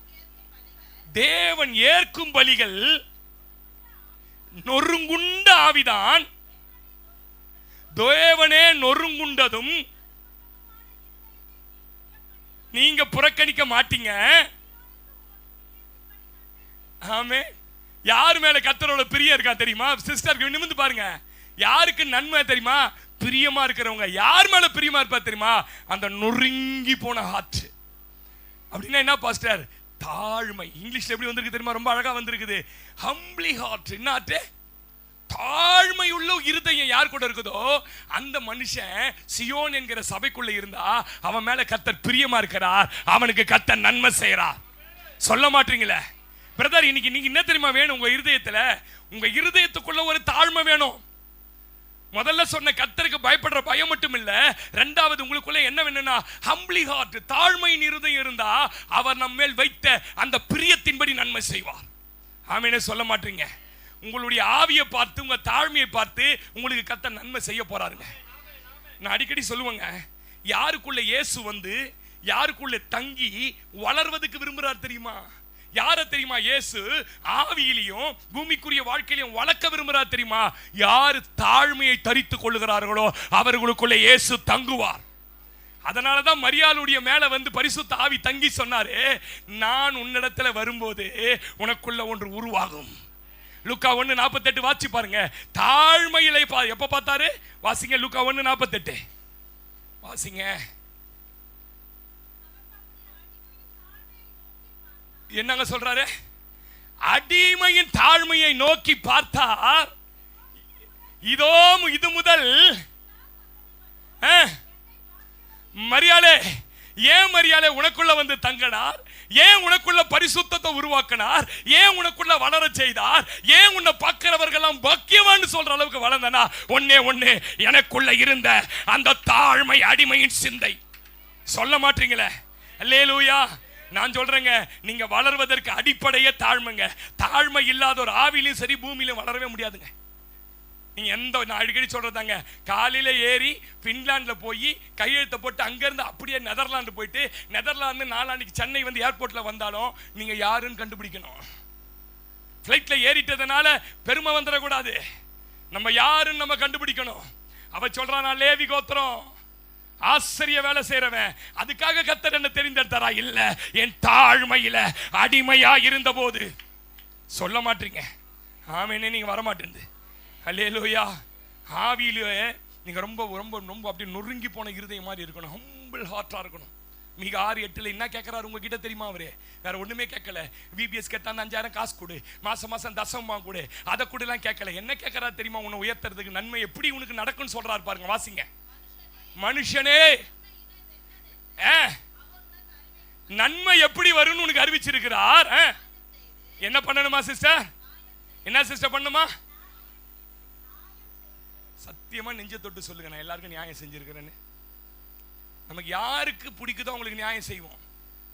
தேவன் ஏற்கும் பலிகள் நொறுங்குண்ட ஆவிதான், தேவனே நொறுங்குண்டதும் நீங்க புறக்கணிக்க மாட்டீங்க. ஆமே. யார் மேல கர்த்தரோட பிரியம் இருக்கா தெரியுமா? சிஸ்டருக்கு நிமிர்ந்து பாருங்க, யாருக்கு நன்மை தெரியுமா? பிரியமா இருக்கிறவங்க. யார் மேல பிரியமா இருப்பா தெரியுமா? அந்த நொறுங்கி போன ஹார்ட். அப்படின்னா என்ன பாஸ்டர்? தாழ்மை. இங்கிலீஷ்ல எப்படி வந்திருக்கு தெரியுமா? ரொம்ப அழகா வந்திருக்குது, ஹம்பிளி ஹார்ட். என்ன ஹார்ட்? தாழ்மையுள்ள இருதயம் யார் கூட இருக்குதோ அந்த மனுஷன் சியோன் என்கிற சபைக்குள்ள இருந்தா அவன் மேல கர்த்தர் பிரியமா இருக்கிறார், அவனுக்கு கர்த்தர் நன்மை செய்யறார். சொல்ல மாட்டீங்களே பிரதர்? இன்னைக்கு நீங்க என்ன தெரியுமா வேணும்? உங்க இருதயத்துல, உங்க இருதயத்துக்குள்ள ஒரு தாழ்மை வேணும். முதல்ல சொன்ன கர்த்தருக்கு பயப்படுற பயம் மட்டும் இல்ல, இரண்டாவது உங்களுக்குள்ள என்ன வேணும்னா ஹம்பிளி ஹார்ட், தாழ்மையின் இருதயம் இருந்தா அவர் நம்ம மேல் வைத்த அந்த பிரியத்தின்படி நன்மை செய்வார். ஆமென். சொல்ல மாட்டீங்க? உங்களுடைய ஆவியை பார்த்து, உங்க தாழ்மையை பார்த்து உங்களுக்கு கர்த்தர் நன்மை செய்ய போறாருங்க. நான் அடிக்கடி சொல்லுவேங்க, யாருக்குள்ள இயேசு வந்து யாருக்குள்ள தங்கி வளர்வதற்கு விரும்புறார் தெரியுமா? யார தெரியுமா? இயேசு ஆவியிலையும் பூமிக்குரிய வாழ்க்கையிலையும் வளர்க்க விரும்புறார் தெரியுமா? யார் தாழ்மையை தரித்துக் கொள்ளுகிறார்களோ அவர்களுக்குள்ள இயேசு தங்குவார். அதனாலதான் மரியாளுடைய மேல வந்து பரிசுத்த ஆவி தங்கி சொன்னாரு, நான் உன்னிடத்துல வரும்போது உனக்குள்ள ஒன்று உருவாகும். லூக்கா 1:48 வாசி பாருங்க. தாழ்மையிலே எப்ப பார்த்தாரு? வாசிங்க லூக்கா 1:48 வாசிங்க. என்னங்க சொல்றாரு? அடிமையின் தாழ்மையை நோக்கி பார்த்தார். இதோ இது முதல் மரியாளே, ஏன் மரியாளே உனக்குள்ள வந்து தங்கினார்? ஏன் உனக்குள்ள பரிசுத்தத்தை உருவாக்கினார்? ஏன் உனக்குள்ள வளர செய்தார்? ஏன் உன்னை பார்க்கிறவர்கள் பாக்கியவான்னு சொல்ற அளவுக்கு வளர்ந்தனா? ஒன்னே எனக்குள்ள இருந்த அந்த தாழ்மை, அடிமையின் சிந்தை. சொல்ல மாட்டீங்களே? அல்லேலூயா. நான் சொல்றேங்க, நீங்க வளர்வதற்கு அடிப்படையே தாழ்மைங்க. தாழ்மை இல்லாத ஒரு ஆவிலையும் சரி பூமியிலும் வளரவே முடியாதுங்க. நீங்க நான் அடிக்கடி சொல்றதாங்க, காலையில ஏறி பின்லாந்துல போய் கையெழுத்த போட்டு அங்கிருந்து அப்படியே நெதர்லாந்து போயிட்டு நெதர்லாந்து நாளான்னைக்கு சென்னை வந்து ஏர்போர்ட்ல வந்தாலும் நீங்க யாருன்னு கண்டுபிடிக்கணும். பிளைட்ல ஏறிட்டதுனால பெருமை வந்துடக்கூடாது. நம்ம யாருன்னு நம்ம கண்டுபிடிக்கணும். அவ சொல்றான், நான் லேவி கோத்திரம், ஆச்சரிய வேலை செய்யறவன். அதுக்காக கர்த்தர் என்ன தெரிந்தெடுத்தாரா? இல்ல, என் தாழ்மையில அடிமையா இருந்த போது. சொல்ல மாட்டீங்க? ஆமென். நீங்க வர மாட்டேங்குது. அல்லேலூயா. ஆவியிலே நீங்க ரொம்ப ரொம்ப ரொம்ப அப்படி நொறுங்கி போன இருதயம் மாதிரி இருக்கணும். ஹம்பிள் ஹார்ட்டா இருக்கணும். மிக 6:8 என்ன கேட்கிறாரு உங்ககிட்ட தெரியுமா? அவரு வேற ஒண்ணுமே கேட்கல. விபிஎஸ் கேட்டா 5000 காசு கொடு, மாசம் தசமா கொடு, அதை கூட எல்லாம் கேட்கல. என்ன கேட்கறாரு தெரியுமா? உன்னை உயர்த்துறதுக்கு நன்மை எப்படி உனக்கு நடக்கும்னு சொல்றாரு பாருங்க. வாசிங்க. மனுஷனே, நன்மை எப்படி வரும்னு உனக்கு அறிவிச்சிருக்கிறார். என்ன பண்ணணுமா சிஸ்டர்? என்ன சிஸ்டர் பண்ணுமா? சத்தியமா நெஞ்ச தொட்டு சொல்லுங்க, நான் எல்லாருக்கும் நியாயம் செஞ்சிருக்கிறேன்னு. நமக்கு யாருக்கு பிடிக்குதோ அவங்களுக்கு நியாயம் செய்வோம்,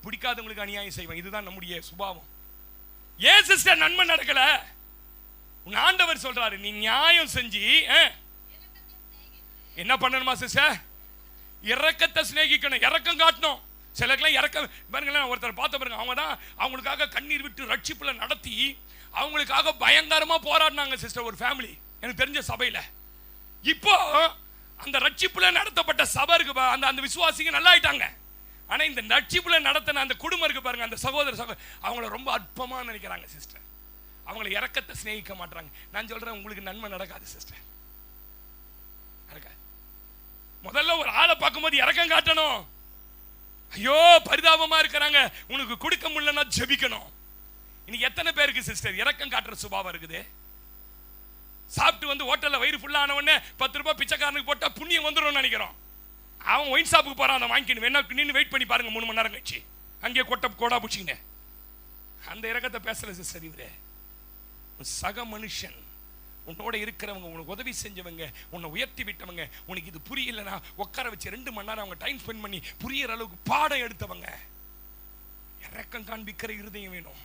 பிடிக்காதவங்களுக்கு அநியாயம் செய்வோம். இதுதான் நம்முடைய சுபாவம். ஏன் சிஸ்டர் நன்மை நடக்கல? உன் ஆண்டவர் சொல்றாரு, நீ நியாயம் செஞ்சு என்ன பண்ணணுமா சிஸ்டர்? இரக்கத்தை சிநேகிக்கணும், இரக்கம் காட்டணும். சிலருக்குலாம் இரக்கம் பாருங்களேன். ஒருத்தர் பார்த்த பாருங்க, அவங்க தான் அவங்களுக்காக கண்ணீர் விட்டு ரட்சிப்புல நடத்தி அவங்களுக்காக பயங்கரமா போராடினாங்க சிஸ்டர். ஒரு ஃபேமிலி எனக்கு தெரிஞ்ச சபையில. இப்போ அந்த ரட்சிப்புல நடத்தப்பட்ட சபை இருக்கு, அந்த விசுவாசிங்க நல்லா ஆயிட்டாங்க. ஆனா இந்த ரட்சிப்புல நடத்தின அந்த குடும்பம் இருக்கு பாருங்க, அந்த சகோதர அவங்கள ரொம்ப அற்பமா நினைக்கிறாங்க சிஸ்டர். அவங்கள இரக்கத்தை சிநேகிக்க மாட்டாங்க. நான் சொல்றேன், உங்களுக்கு நன்மை நடக்காது சிஸ்டர். முதல்ல ஒரு ஆளை பார்க்கும்போது இரக்கம் காட்டணும். ஐயோ பரிதாபமா இருக்கிறாங்க, உனக்கு கொடுக்க முடியலன்னா ஜெபிக்கணும். இன்னைக்கு எத்தனை பேருக்கு சிஸ்டர் இரக்கம் காட்டுற சுபாவம் இருக்குது? சாப்பிட்டு வந்து ஹோட்டல்ல வயிறு ஃபுல்லா ஆன உடனே 10 ரூபாய் பிச்சைக்காரனுக்கு போட்டா புண்ணியம் வந்துடும் நினைக்கிறோம். அவன் ஒயின் ஷாப்புக்கு போறான், அதை வாங்கிக்கணும். வேணா நின்று வெயிட் பண்ணி பாருங்க 3 மணி நேரம் கழிச்சு, அங்கேயே கோடா பிடிச்சிங்க. அந்த இரக்கத்தை பேசல சிஸ்டர். இவரே சக மனுஷன், உன்னோட இருக்கிறவங்க, உனக்கு உதவி செஞ்சவங்க, உன்னை உயர்த்தி விட்டவங்க, உனக்கு இது புரியலன்னா உட்கார வச்சு 2 மணி நேரம் அவங்க டைம் ஸ்பெண்ட் பண்ணி புரியற அளவுக்கு பாடம் எடுத்தவங்க. இரக்கம் காண்பிக்கிற இருதயம் வேணும்,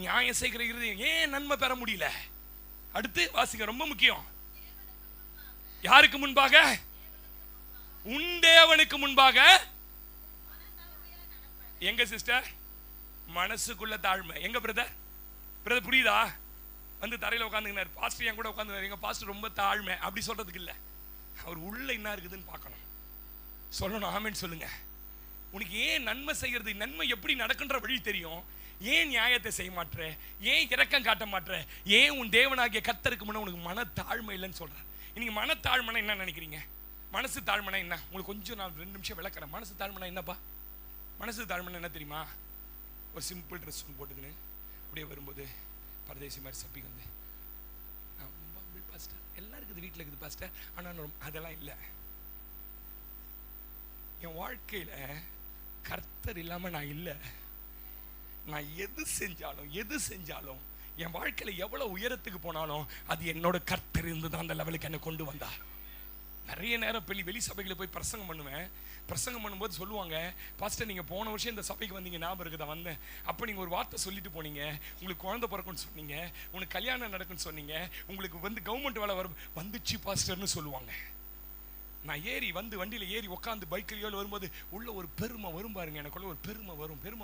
நியாயம் செய்கிற இருதயம். ஏன் நன்மை பெற முடியல? அடுத்து வாசிங்க, ரொம்ப முக்கியம். யாருக்கு முன்பாக? உன் தேவனுக்கு முன்பாக. எங்க சிஸ்டர்? மனசுக்குள்ள தாழ்மை. எங்க பிரதர்? புரியுதா? வந்து தரையில உட்காந்துக்கினார் பாஸ்டர், என் கூட உட்காந்து, எங்க பாஸ்டர் ரொம்ப தாழ்மை அப்படி சொல்றதுக்கு இல்ல, அவர் உள்ள என்ன இருக்குதுன்னு பார்க்கணும், சொல்லணும். ஆமென் சொல்லுங்க. உனக்கு ஏன் நன்மை செய்யறது, நன்மை எப்படி நடக்குன்ற வழி தெரியும். ஏன் நியாயத்தை செய்ய மாட்ற? ஏன் இரக்கம் காட்ட மாட்ற? ஏன் உன் தேவனாகிய கர்த்தருக்கு முன்ன உனக்கு மன தாழ்மை இல்லைன்னு சொல்ற? இன்னைக்கு மன தாழ்மைனா என்ன நினைக்கிறீங்க? மனசு தாழ்மைனா என்ன? உங்களுக்கு கொஞ்சம் நான் 2 நிமிஷம் விளக்குறேன். மனசு தாழ்மைனா என்னப்பா? மனசு தாழ்மைனா என்ன தெரியுமா? ஒரு சிம்பிள் ட்ரெஸ் ஒன்று போட்டுக்கின்னு அப்படியே வரும்போது பரதேசி மாதிரி சப்பி வந்து பாஸ்டர், எல்லாம் இருக்குது வீட்டில் இருக்குது பாஸ்டர், ஆனால் அதெல்லாம் இல்லை. என் வாழ்க்கையில கர்த்தர் இல்லாம நான் இல்லை. நான் எது செஞ்சாலும் என் வாழ்க்கையில எவ்வளவு உயரத்துக்கு போனாலும் அது என்னோட கர்த்தர் இருந்து தான் அந்த லெவலுக்கு என்ன கொண்டு வந்தார். நிறைய நேரம் வெளி சபைகளை போய் பிரசங்கம் பண்ணுவேன். பிரசங்கம் பண்ணும்போது சொல்லுவாங்க, பாஸ்டர் நீங்க போன வருஷம் இந்த சபைக்கு வந்தீங்க, ஞாபகம் இருக்குதா? வந்தேன். அப்ப நீங்க ஒரு வார்த்தை சொல்லிட்டு போனீங்க, உங்களுக்கு குழந்தை பிறக்கும்னு சொன்னீங்க, உங்களுக்கு கல்யாணம் நடக்கும்னு சொன்னீங்க, உங்களுக்கு கவர்மெண்ட் வேலை வந்துச்சு பாஸ்டர்னு சொல்லுவாங்க. நான் வண்டியில ஏறி உட்காந்து பைக்கில் வரும்போது உள்ள ஒரு பெருமை வரும் பாருங்க, எனக்குள்ள ஒரு பெருமை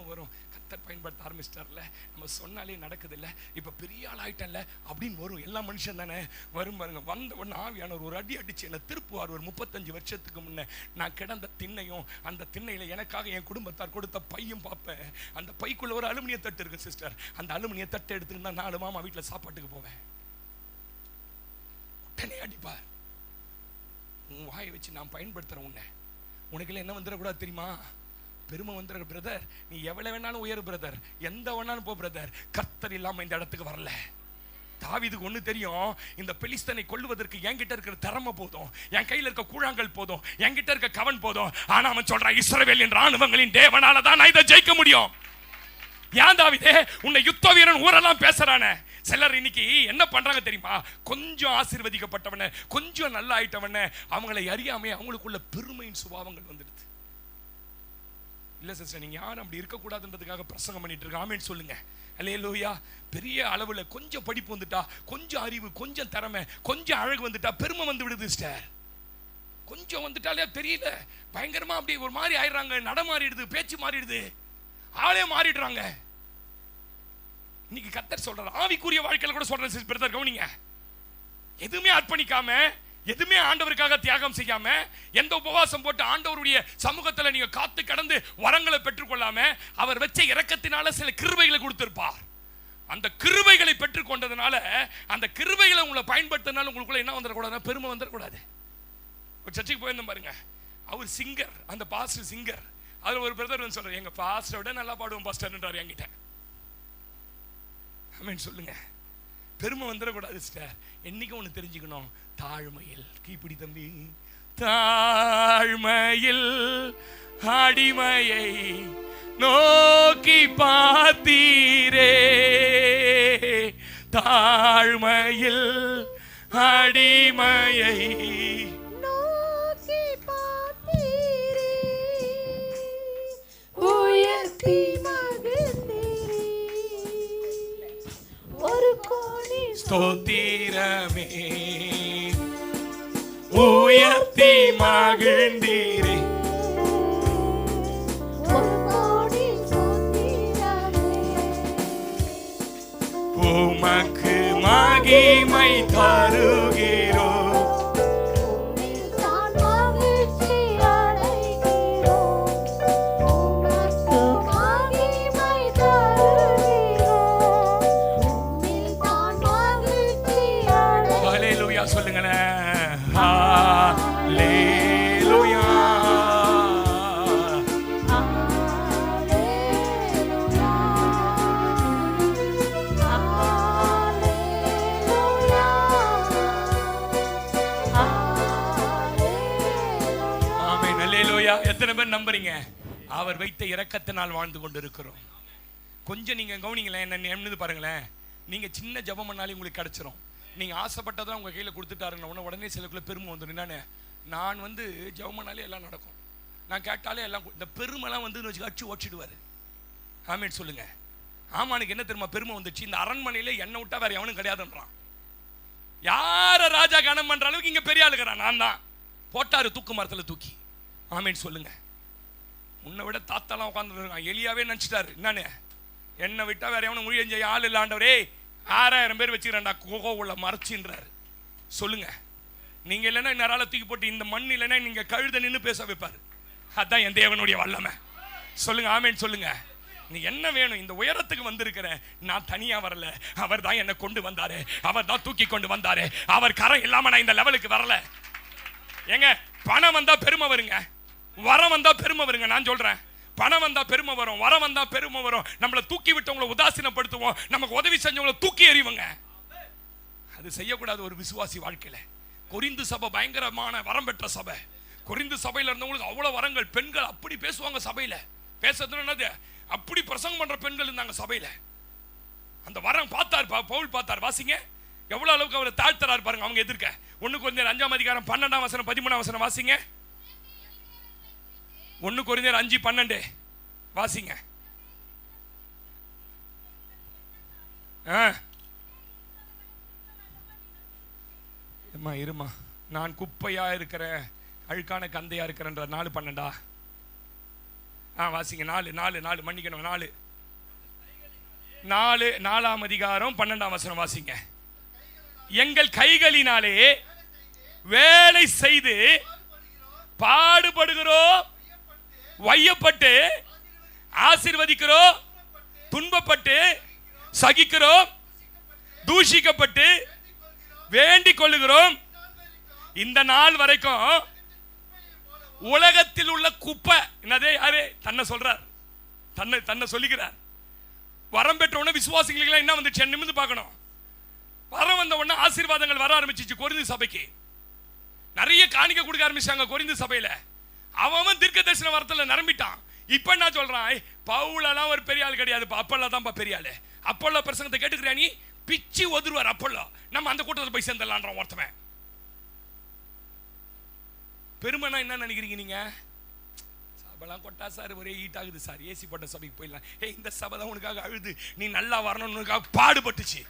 வரும். கர்த்தர் பயன்படுத்த ஆரம்பிச்சிட்டார்ல, நம்ம சொன்னாலே நடக்குது இல்ல, இப்ப பெரிய ஆள் ஆயிட்டல அப்படின்னு வரும். எல்லா மனுஷன் தானே வரும் பாருங்க. வந்த உடனே ஆவியானவர் ஒரு அடி அடிச்சு என்ன திருப்புவார். ஒரு 35 வருஷத்துக்கு முன்ன நான் கிடந்த திண்ணையும், அந்த திண்ணையில எனக்காக என் குடும்பத்தார் கொடுத்த பையும் பார்ப்பேன். அந்த பைக்குள்ள ஒரு அலுமினிய தட்டு இருக்கு சிஸ்டர். அந்த அலுமினிய தட்டை எடுத்துட்டு தான் 4 மாமா வீட்டுல சாப்பாட்டுக்கு போவேன். உடனே அடிப்பார். உன் வாயை வச்சு நான் பயன்படுத்துறேன் உனக்குள்ள என்ன வந்துடக்கூடாது தெரியுமா? பெருமை வந்துடுற. பிரதர் நீ எவ்வளவு வேணாலும் உயர் பிரதர், எந்த வேணாலும் போ பிரதர், கர்த்தர் இல்லாம இந்த இடத்துக்கு வரல. தாவீதுக்கு ஒண்ணு தெரியும், இந்த பெலிஸ்தனை கொல்லுவதற்கு என்கிட்ட இருக்கிற திறமை போதும், என் கையில இருக்க கூழாங்கல் போதும், என்கிட்ட இருக்க கவன் போதும். ஆனா அவன் சொல்றான், இஸ்ரவேலின் ராணுவங்களின் தேவனால தான் நான் இதை ஜெயிக்க முடியும். ஏன் தாவீதே உன்னை யுத்த வீரன் ஊரெல்லாம் பேசுறானே? சிலர் இன்னைக்கு என்ன பண்றாங்க தெரியுமா? கொஞ்சம் ஆசீர்வதிக்கப்பட்டவன, கொஞ்சம் நல்லா ஆயிட்டவன, அவங்களை அறியாமே அவங்களுக்குள்ள பெருமையின் சுபாவங்கள் வந்துடுது. இல்ல சிஸ்டர், நீங்க யாரும் அப்படி இருக்கக்கூடாதுன்றதுக்காக பிரசங்கம் பண்ணிட்டு இருக்க. ஆமேன்னு சொல்லுங்க. அல்லேலூயா. பெரிய அளவுல கொஞ்சம் படிப்பு வந்துட்டா, கொஞ்சம் அறிவு, கொஞ்சம் திறமை, கொஞ்சம் அழகு வந்துட்டா பெருமை வந்து விடுது சிஸ்டர். கொஞ்சம் வந்துட்டாலே தெரியல, பயங்கரமா அப்படி ஒரு மாதிரி ஆயிடுறாங்க, நட மாறிடுது, பேச்சு மாறிடுது, ஆளே மாறிடுறாங்க. இன்னைக்கு கர்த்தர் சொல்றாரு, ஆவிக்குரிய வாழ்க்கையில கூட சொல்றேன் பிரதர் கவனிங்க. எதுவுமே அர்ப்பணிக்காம, எதுவுமே ஆண்டவருக்காக தியாகம் செய்யாம, எந்த உபவாசம் போட்டு ஆண்டவருடைய சமூகத்துல நீங்க காத்து கடந்து வரங்களை பெற்றுக்கொள்ளாம, அவர் வச்ச இரக்கத்தினால சில கிருபைகளை கொடுத்திருப்பார். அந்த கிருபைகளை பெற்றுக்கொண்டதுனால, அந்த கிருபைகளை உங்களை பயன்படுத்தினால உங்களுக்குள்ள என்ன வந்துடக்கூடாது? பெருமை வந்துடக்கூடாது. ஒரு சர்ச்சுக்கு போயிருந்தோம் பாருங்க, அவர் சிங்கர், அந்த பாஸ்டர் சிங்கர். அதுல ஒரு பிரதர் வந்து சொல்றாரு, எங்க பாஸ்டரை விட நல்லா பாடுவோம் பாஸ்டர்ன்றாரு என்கிட்ட. ஆமென் சொல்லுங்க. பெருமை வந்துடக்கூடாது சிஸ்டர். என்னைக்கு ஒன்று தெரிஞ்சுக்கணும், தாழ்மையில் கீப்பிடி தம்பி, தாழ்மையில் அடிமையை நோக்கி பார்த்தீரே, தாழ்மையில் அடிமையை நோக்கி பார்த்தீரே, உயர்த்தி ஸ்தோத்திரமே, உயர்த்தி மகிழ்ந்தீரே, உமக்கு மகிமை தருகிறோ, சொல்லுங்களேன். ஹல்லேலூயா. ஆமென். ஹல்லேலூயா. எத்தனை பேர் நம்புறீங்க? அவர் வைத்த இரக்கத்தினால் வாழ்ந்து கொண்டிருக்கிறோம். கொஞ்சம் நீங்க கவனிங்களேன், என்ன பாருங்களேன். நீங்க சின்ன ஜெபம் பண்ணாலே உங்களுக்கு கிடைச்சிரும். நீங்க ஆசைப்பட்டதான் உங்க கையில கொடுத்துட்டாருன்னா உடனே சிலக்குள்ள பெருமை வந்துடும். என்னன்னு, நான் ஜெபம்னாலே எல்லாம் நடக்கும், நான் கேட்டாலே எல்லாம், இந்த பெருமைலாம் வச்சு அடிச்சு ஓடிடுவாரு. ஆமென் சொல்லுங்க. ஆமானுக்கு என்ன தெரியுமா பெருமை வந்துச்சு? இந்த அரண்மனையில என்ன விட்டா வேற எவனும் கிடையாதுன்றான். யார ராஜா கணம் பண்ற அளவுக்கு இங்க பெரிய ஆளுக்கிறான். நான் தான் போட்டாரு தூக்கு மரத்துல தூக்கி. ஆமென் சொல்லுங்க. உன்னை விட தாத்தாலாம் உட்கார்ந்து எலியாவே நினைச்சிட்டாரு. என்னன்னு, என்னை விட்டா வேற எவனும் மொழி செஞ்ச ஆள் இல்ல ஆண்டவரே, 6000 பேர் வச்சுக்கிறேன்டா கோகோ உள்ள மறைச்சின்றாரு. சொல்லுங்க. நீங்க இல்லைன்னா இன்னொரு தூக்கி போட்டு, இந்த மண் இல்லைன்னா நீங்க கழுத நின்று பேச வைப்பாரு. அதான் என் தேவனுடைய வல்லமை. சொல்லுங்க. ஆமென் சொல்லுங்க. நீ என்ன வேணும்? இந்த உயரத்துக்கு வந்திருக்கிற நான் தனியா வரல, அவர் தான் என்னை கொண்டு வந்தாரு, அவர் தான் தூக்கி கொண்டு வந்தாரு. அவர் கரம் இல்லாம நான் இந்த லெவலுக்கு வரல. ஏங்க, பணம் வந்தா பெருமை வருங்க, வரம் வந்தா பெருமை வருங்க. நான் சொல்றேன், பணம் வந்தா பெருமை வரும், வரம் வந்தா பெருமை வரும். நம்மளை தூக்கி விட்டவங்களை உதாசீனப்படுத்துவோம், நமக்கு உதவி செஞ்சவங்களை தூக்கி எறிவோங்க. அது செய்யக்கூடாது ஒரு விசுவாசி வாழ்க்கையில. கொரிந்து சபை பயங்கரமான வரம் பெற்ற சபை. கொரிந்து சபையில இருந்தவங்களுக்கு அவ்வளவு வரங்கள். பெண்கள் அப்படி பேசுவாங்க சபையில. பேசுறது என்னது, அப்படி பிரசங்கம் பண்ற பெண்கள் இருந்தாங்க சபையில. அந்த வரம் பார்த்தார் பவுல் பார்த்தார். வாசிங்க எவ்வளவு அளவுக்கு அவரை தாழ்த்தறார் பாருங்க அவங்க எதிர்க்க. 1 கொரிந்தியர் 5ஆம் அதிகாரம் 12ஆம் வசனம் 13ஆம் வசனம் வாசிங்க. 1 கொரிந்தியர் 5:12 வாசிங்க. இருமா, நான் குப்பையா இருக்கிறேன், அழுக்கான கந்தையா இருக்கிறேன்ற 4:12. வாசிங்க. 4 மன்னிக்கணும். 4ஆம் அதிகாரம் 12ஆம் வசனம் வாசிங்க. எங்கள் கைகளினாலே வேலை செய்து பாடுபடுகிறோம், வையப்பட்டு ஆசீர்வதிக்கிறோம், துன்பப்பட்டு சகிக்கிறோம், தூஷிக்கப்பட்டு வேண்டிக் கொள்ளுகிறோம். இந்த நாள் வரைக்கும் உலகத்தில் உள்ள குப்பை என்னதே யாரு தன்னை சொல்றார், தன்னை சொல்லிக்கிறார். வரம் பெற்ற உடனே விசுவாசிகளுக்கு என்ன வந்துச்சு நிமிர்ந்து பார்க்கணும். வரம் வந்த உடனே ஆசீர்வாதங்கள் வர ஆரம்பிச்சிச்சு. கொரிந்து சபைக்கு நிறைய காணிக்க கொடுக்க ஆரம்பிச்சாங்க. கொரிந்து சபையில அவன் தீர்க்க தரிசன வரத்துல நிரம்பிட்டான். இப்ப என்ன சொல்றான், பவுலெல்லாம் ஒரு பெரிய ஆள் கிடையாது, அப்பல்லோ தான் பெரிய ஆளு. அப்பல்லோ பிரசங்கத்தை கேட்டுக்கிறியா நீ, பிச்சு ஒதுருவார் அப்பல்லோ. நம்ம அந்த கூட்டத்தில் போய் சேர்ந்துடலான்ற ஒருத்தவன். பெருமைனா என்ன நினைக்கிறீங்க நீங்க? சபைலாம் கொட்டா சார் ஒரே ஈட் ஆகுது சார், ஏசி போட்ட சபைக்கு போயிடலாம். இந்த சபை தான் உனக்காக அழுது, நீ நல்லா வரணும்னுக்காக பாடுபட்டுச்சு.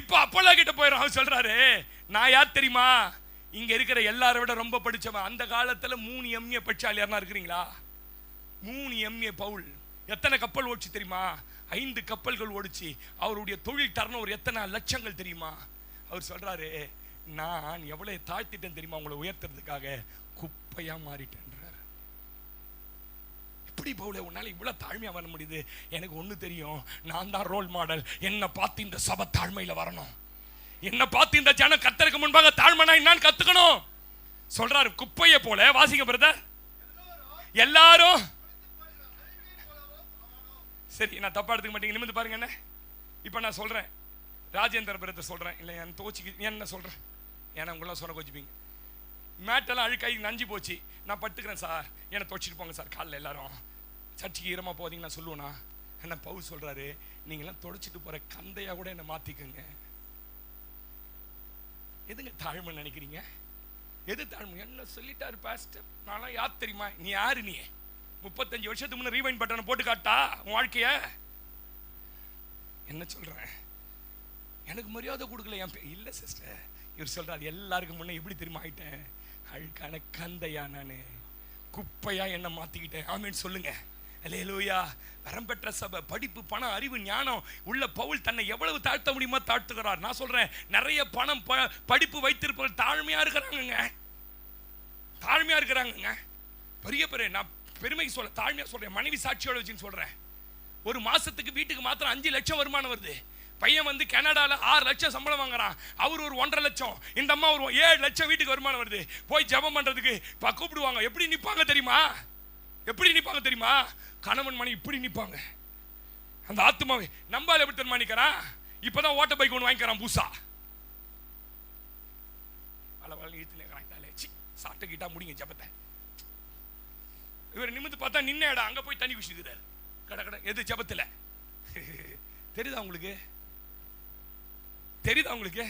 இப்ப அப்பல்லோ கிட்ட போயிடும். அவர் சொல்றாரு, நான் யார் தெரியுமா, இங்க இருக்கிற எல்லாரை விட ரொம்ப படிச்சவன். அந்த காலத்துல 3 MA படிச்சால் யாருன்னா இருக்கிறீங்களா? 3 MA பவுல் எத்தனை கப்பல் ஓடிச்சு தெரியுமா? 5 கப்பல்கள் ஓடிச்சு. அவருடைய தொழில் டர்ன் ஒரு எத்தனை லட்சங்கள் தெரியுமா? அவர் சொல்றாரு, நான் எவ்வளவு தாழ்த்திட்டேன் தெரியுமா உங்களை உயர்த்துறதுக்காக, குப்பையா மாறிட்டேன். எப்படி பவுலே உன்னால இவ்வளவு தாழ்மையா வர முடியுது? எனக்கு ஒண்ணு தெரியும், நான் தான் ரோல் மாடல். என்ன பார்த்து இந்த சபை தாழ்மையில வரணும், என்ன பார்த்து இந்த ஜனம் கர்த்தருக்கு முன்பாக தாழ்மைனா என்னன்னு கத்துக்கணும் சொல்றாரு. குப்பையை போல வாசிங்க பிரதர். எல்லாரும் சரி, நான் தப்பா எடுத்துக்க மாட்டீங்க, நிமிர்ந்து பாருங்க. என்ன இப்ப நான் சொல்றேன், ராஜேந்திர பிரதர் சொல்றேன், இல்ல என் தோச்சிக்கு என்ன சொல்றேன், ஏன்னா உங்களாம் சொன்ன கோச்சிப்பீங்க. மேட்டெல்லாம் அழுக்காய் நஞ்சு போச்சு, நான் பட்டுக்கிறேன் சார், என்னை துவச்சிட்டு போங்க சார். காலைல எல்லாரும் சர்ச்சுக்கு ஈரமா போதீங்க நான் சொல்லுவேனா? என்ன பவுல் சொல்றாரு, நீங்களாம் தொடச்சிட்டு போற கந்தையா கூட என்ன மாத்திக்கங்க. எதுங்க தாழ்மை நினைக்கிறீங்க? எது தாழ்மை? என்ன சொல்லிட்டாரு பாஸ்டர், நான்லாம் யார் தெரியுமா? நீ யாரு? நீ 35 வருஷத்துக்கு முன்ன ரீவைண்ட் பட்டனை போட்டு காட்டா உன் வாழ்க்கைய. என்ன சொல்றேன், எனக்கு மரியாதை கொடுக்கல என் இல்ல சிஸ்டர். இவர் சொல்றாரு, எல்லாருக்கும் முன்ன எப்படி தெரியுமா ஆயிட்டேன், அழுக்கான கந்தையா, நானு குப்பையா என்ன மாத்திக்கிட்டேன். ஆமீன் சொல்லுங்க. அல்லேலூயா. வரம் பெற்ற சபை, படிப்பு, பணம், அறிவு, ஞானம் உள்ள பவுல் தன்னை எவ்வளவு தாழ்த்த முடியுமோ தாழ்த்துகிறார். நான் சொல்றேன், நிறைய பணம் படிப்பு வைத்திருப்பவர்கள் தாழ்மையா இருக்கிறாங்க, தாழ்மையா இருக்கிறாங்க. பெரிய பெரிய நான் பெருமைக்கு சொல்ல தாழ்மையா சொல்றேன், மனைவி சாட்சியோட வச்சுன்னு சொல்றேன். ஒரு மாசத்துக்கு வீட்டுக்கு மாத்திரம் 5 லட்சம் வருமானம் வருது. பையன் வந்து கனடால 6 லட்சம் சம்பளம் வாங்குறான், அவர் ஒரு 1.5 லட்சம், இந்த அம்மா ஒரு 7 லட்சம் வீட்டுக்கு வருமானம் வருது. போய் ஜெபம் பண்றதுக்கு கூப்பிடுவாங்க. எப்படி நிப்பாங்க தெரியுமா? எப்படி நிப்பாங்க தெரியுமா? கணவன் மணி இப்படி நிப்பாங்க. அந்த ஆத்மாவை நம்பால எப்படி தீர்மானிக்கிறான்? இப்பதான் ஓட்ட பைக் ஒன்று வாங்கிக்கிறான் பூசா. சாப்பிட்டு கிட்டா முடிங்க ஜபத்தை. இவர் நிமிந்து பார்த்தா நின்ன இடம், அங்க போய் தண்ணி குடிச்சுக்கிறார் கட கட. எது ஜபத்துல? தெரியுதா உங்களுக்கு? தெரியுதா உங்களுக்கு?